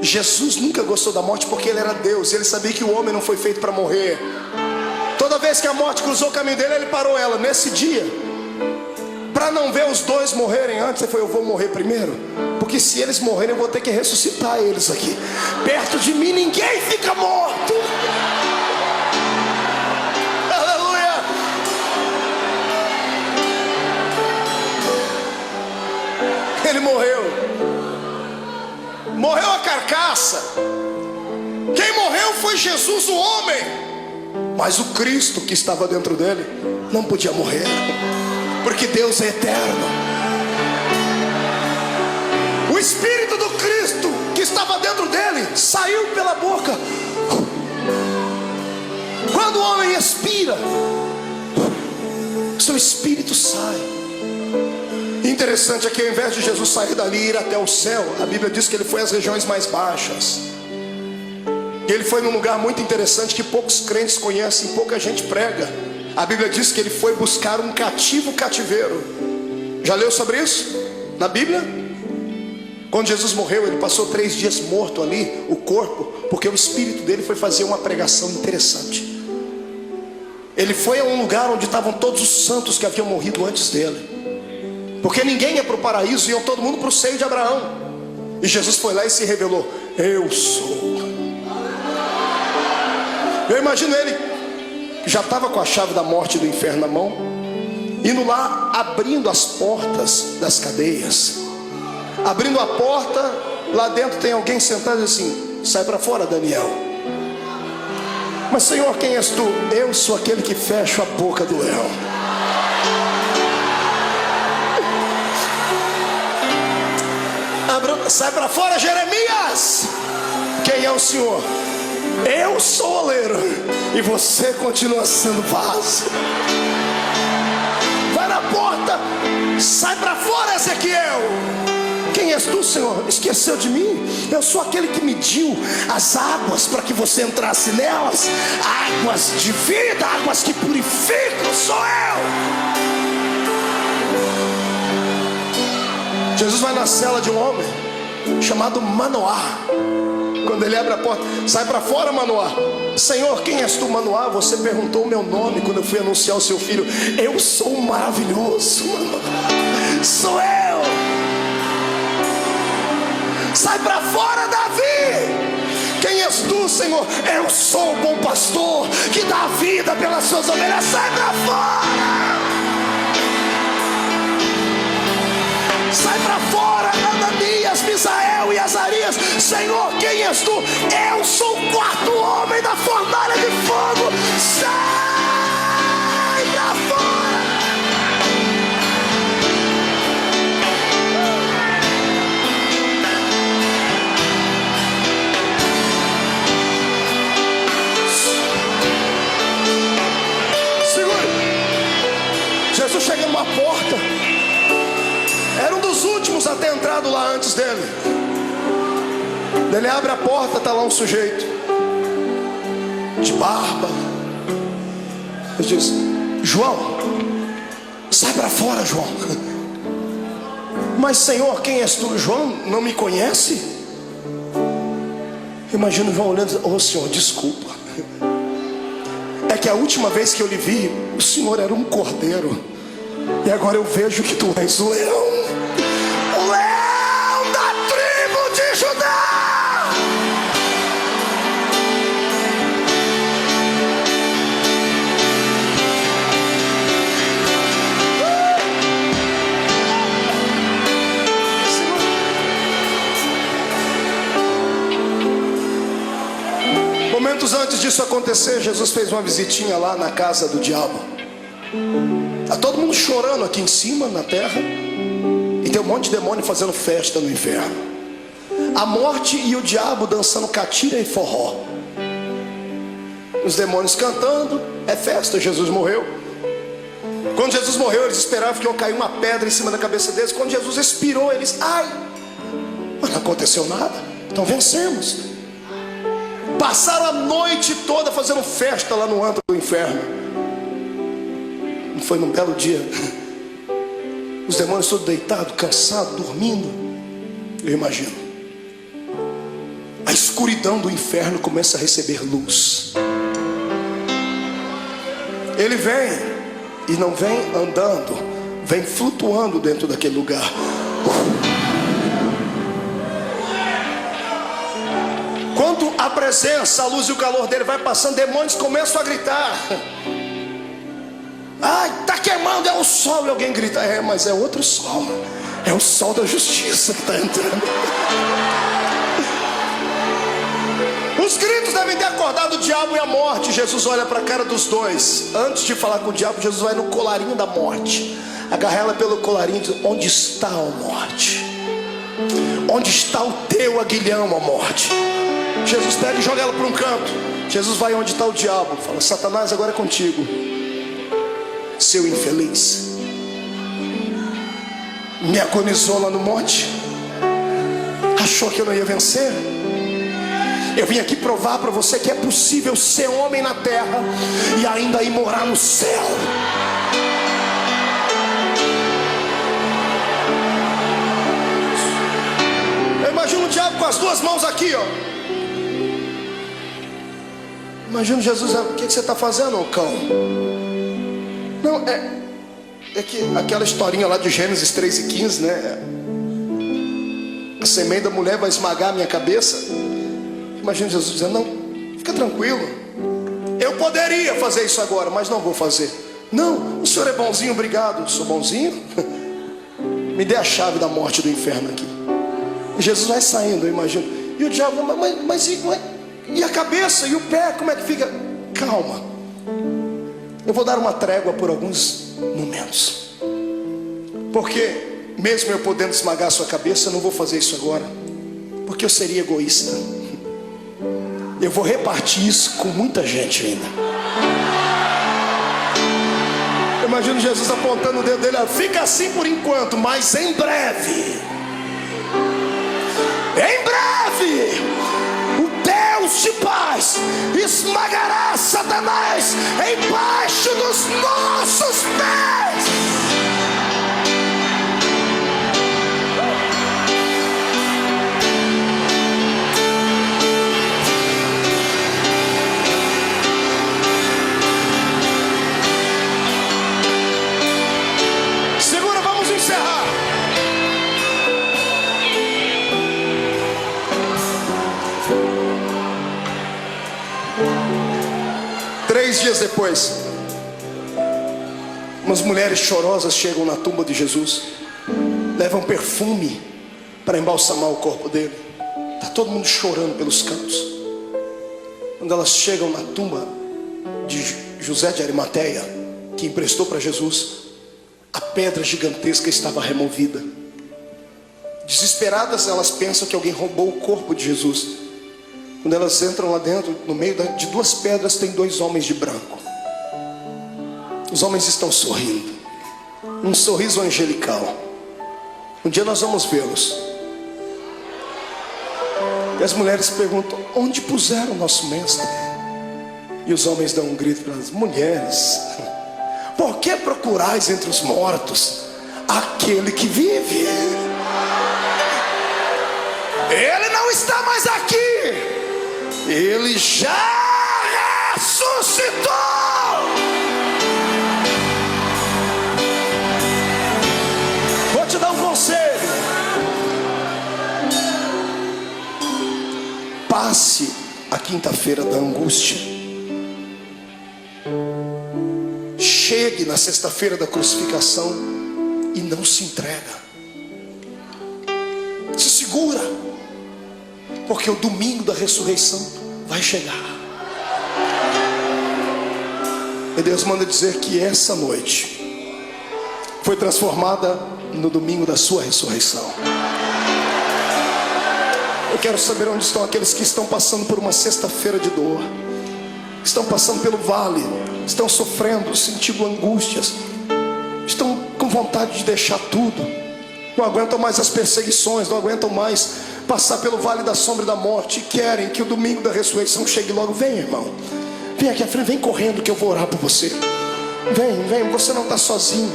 Jesus nunca gostou da morte, porque ele era Deus. Ele sabia que o homem não foi feito para morrer. Toda vez que a morte cruzou o caminho dele, ele parou ela. Nesse dia, para não ver os dois morrerem antes, ele falou: eu vou morrer primeiro, porque se eles morrerem, eu vou ter que ressuscitar eles aqui. Perto de mim ninguém fica morto. Aleluia. Ele morreu. Morreu a carcaça. Quem morreu foi Jesus, o homem. Mas o Cristo que estava dentro dele não podia morrer, porque Deus é eterno. O Espírito do Cristo que estava dentro dele saiu pela boca. Quando o homem expira, seu espírito sai. Interessante é que ao invés de Jesus sair dali e ir até o céu, a Bíblia diz que ele foi às regiões mais baixas. E ele foi num lugar muito interessante que poucos crentes conhecem, pouca gente prega. A Bíblia diz que ele foi buscar um cativeiro. Já leu sobre isso na Bíblia? Quando Jesus morreu, ele passou 3 dias morto ali, o corpo, porque o espírito dele foi fazer uma pregação interessante. Ele foi a um lugar onde estavam todos os santos que haviam morrido antes dele, porque ninguém ia para o paraíso, iam todo mundo para o seio de Abraão. E Jesus foi lá e se revelou: eu sou. Eu imagino ele, que já estava com a chave da morte e do inferno na mão, indo lá, abrindo as portas das cadeias. Abrindo a porta, lá dentro tem alguém sentado e assim: sai para fora, Daniel. Mas Senhor, quem és tu? Eu sou aquele que fecha a boca do leão. Sai para fora, Jeremias. Quem é o Senhor? Eu sou o oleiro e você continua sendo vaso. Vai na porta. Sai para fora, Ezequiel. Quem és tu, Senhor? Esqueceu de mim? Eu sou aquele que mediu as águas para que você entrasse nelas. Águas de vida, águas que purificam, sou eu. Jesus vai na cela de um homem chamado Manoá. Quando ele abre a porta: sai para fora, Manoá. Senhor, quem és tu, Manoá? Você perguntou o meu nome quando eu fui anunciar o seu filho. Eu sou o maravilhoso, Manoá. Sou eu. Sai para fora, Davi. Quem és tu, Senhor? Eu sou o bom pastor que dá vida pelas suas ovelhas. Sai para fora. Sai para fora, Ananias, Misael e Azarias. Senhor, quem és tu? Eu sou o 4º homem da fornalha de fogo. Sai para fora. Segure. Jesus chega numa porta. Era um dos últimos a ter entrado lá antes dele. Ele abre a porta, está lá um sujeito de barba. Ele diz: João, sai para fora, João. Mas Senhor, quem és tu? João não me conhece? Imagina João olhando e dizendo: Senhor, desculpa. É que a última vez que eu lhe vi, o Senhor era um cordeiro, e agora eu vejo que tu és o leão. O leão da tribo acontecer? Jesus fez uma visitinha lá na casa do diabo. Está todo mundo chorando aqui em cima, na terra, e tem um monte de demônio fazendo festa no inferno. A morte e o diabo dançando catira e forró. Os demônios cantando, é festa. Jesus morreu. Quando Jesus morreu, eles esperavam que ia cair uma pedra em cima da cabeça deles. Quando Jesus expirou, eles, ai, mas não aconteceu nada, então vencemos. Passaram a noite toda fazendo festa lá no antro do inferno. Não foi num belo dia, os demônios todos deitados, cansados, dormindo. Eu imagino, a escuridão do inferno começa a receber luz. Ele vem, e não vem andando, vem flutuando dentro daquele lugar. Quando a presença, a luz e o calor dele vai passando, demônios começam a gritar. Ai, está queimando, é o sol. E alguém grita, é, mas é outro sol. É o sol da justiça que está entrando. Os gritos devem ter acordado o diabo e a morte. Jesus olha para a cara dos dois. Antes de falar com o diabo, Jesus vai no colarinho da morte, agarra ela pelo colarinho e diz, onde está a morte? Onde está o teu aguilhão, a morte? Jesus pega e joga ela para um canto. Jesus vai onde está o diabo, fala, Satanás, agora é contigo, seu infeliz. Me agonizou lá no monte, achou que eu não ia vencer. Eu vim aqui provar para você que é possível ser homem na terra e ainda ir morar no céu. Eu imagino o diabo com as duas mãos aqui, ó. Imagina Jesus, o que você está fazendo, ô cão? Não, é que aquela historinha lá de Gênesis 3:15, né? A semente da mulher vai esmagar a minha cabeça. Imagina Jesus dizendo, não, fica tranquilo, eu poderia fazer isso agora, mas não vou fazer. Não, o senhor é bonzinho, obrigado. Sou bonzinho? Me dê a chave da morte do inferno aqui. E Jesus vai saindo, eu imagino. E o diabo, mas e a cabeça e o pé, como é que fica? Calma, eu vou dar uma trégua por alguns momentos, porque mesmo eu podendo esmagar a sua cabeça, eu não vou fazer isso agora, porque eu seria egoísta. Eu vou repartir isso com muita gente ainda. Eu imagino Jesus apontando o dedo dele, fica assim por enquanto, mas em breve, o Deus de paz esmagará Satanás embaixo dos nossos pés. Segura, vamos encerrar. Três dias depois, umas mulheres chorosas chegam na tumba de Jesus, levam perfume para embalsamar o corpo dele. Está todo mundo chorando pelos cantos. Quando elas chegam na tumba de José de Arimateia, que emprestou para Jesus, a pedra gigantesca estava removida. Desesperadas, elas pensam que alguém roubou o corpo de Jesus. Quando elas entram lá dentro, no meio de duas pedras tem dois homens de branco. Os homens estão sorrindo, um sorriso angelical. Um dia nós vamos vê-los. E as mulheres perguntam, onde puseram o nosso mestre? E os homens dão um grito para elas, mulheres, por que procurais entre os mortos aquele que vive? Ele não está mais aqui, ele já ressuscitou. Vou te dar um conselho. Passe a quinta-feira da angústia, chegue na sexta-feira da crucificação e não se entrega. Se segura, porque o domingo da ressurreição vai chegar. E Deus manda dizer que essa noite foi transformada no domingo da sua ressurreição. Eu quero saber onde estão aqueles que estão passando por uma sexta-feira de dor, estão passando pelo vale, estão sofrendo, sentindo angústias, estão com vontade de deixar tudo, não aguentam mais as perseguições, não aguentam mais passar pelo vale da sombra e da morte, e querem que o domingo da ressurreição chegue logo. Vem, irmão, vem aqui à frente, vem correndo que eu vou orar por você. Vem, você não está sozinho.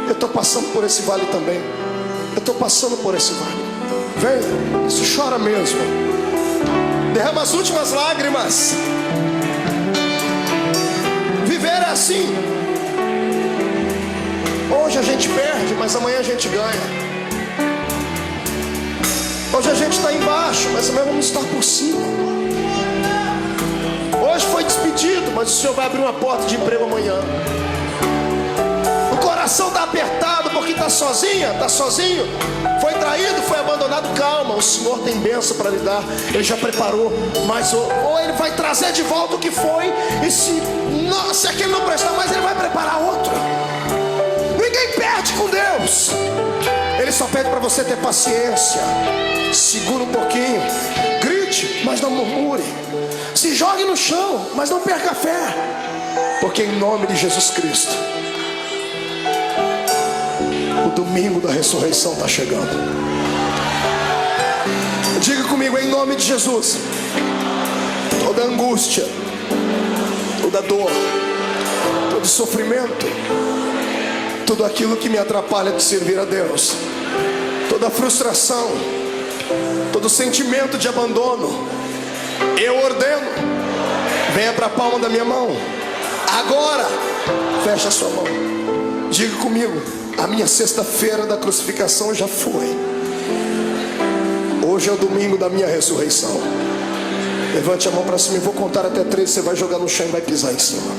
Eu estou passando por esse vale também. Eu estou passando por esse vale. Vem, isso chora mesmo. Derrama as últimas lágrimas. Viver é assim. Hoje a gente perde, mas amanhã a gente ganha. Hoje a gente está embaixo, mas amanhã vamos estar por cima. Hoje foi despedido, mas o Senhor vai abrir uma porta de emprego amanhã. O coração está apertado porque está sozinha, está sozinho. Foi traído, foi abandonado. Calma, o Senhor tem bênção para lhe dar. Ele já preparou. Mas ou Ele vai trazer de volta o que foi. E se aquele não prestar mais, Ele vai preparar outro. Ninguém perde com Deus. Ele só pede para você ter paciência. Segura um pouquinho. Grite, mas não murmure. Se jogue no chão, mas não perca a fé. Porque em nome de Jesus Cristo, o domingo da ressurreição está chegando. Diga comigo, em nome de Jesus. Toda angústia, toda dor, todo sofrimento, tudo aquilo que me atrapalha de servir a Deus, toda frustração, todo sentimento de abandono, eu ordeno, venha para a palma da minha mão. Agora, feche a sua mão. Diga comigo, a minha sexta-feira da crucificação já foi. Hoje é o domingo da minha ressurreição. Levante a mão para cima, eu vou contar até 3. Você vai jogar no chão e vai pisar em cima.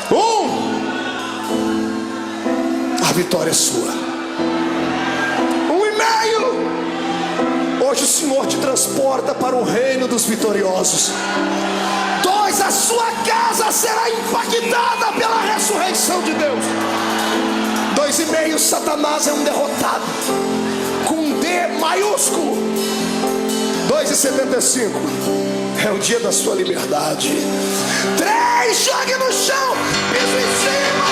1. A vitória é sua. 1,5. Hoje o Senhor te transporta para o reino dos vitoriosos. 2. A sua casa será impactada pela ressurreição de Deus. 2,5. Satanás é um derrotado, com um D maiúsculo. 2,75. É o dia da sua liberdade. 3. Jogue no chão, piso em cima.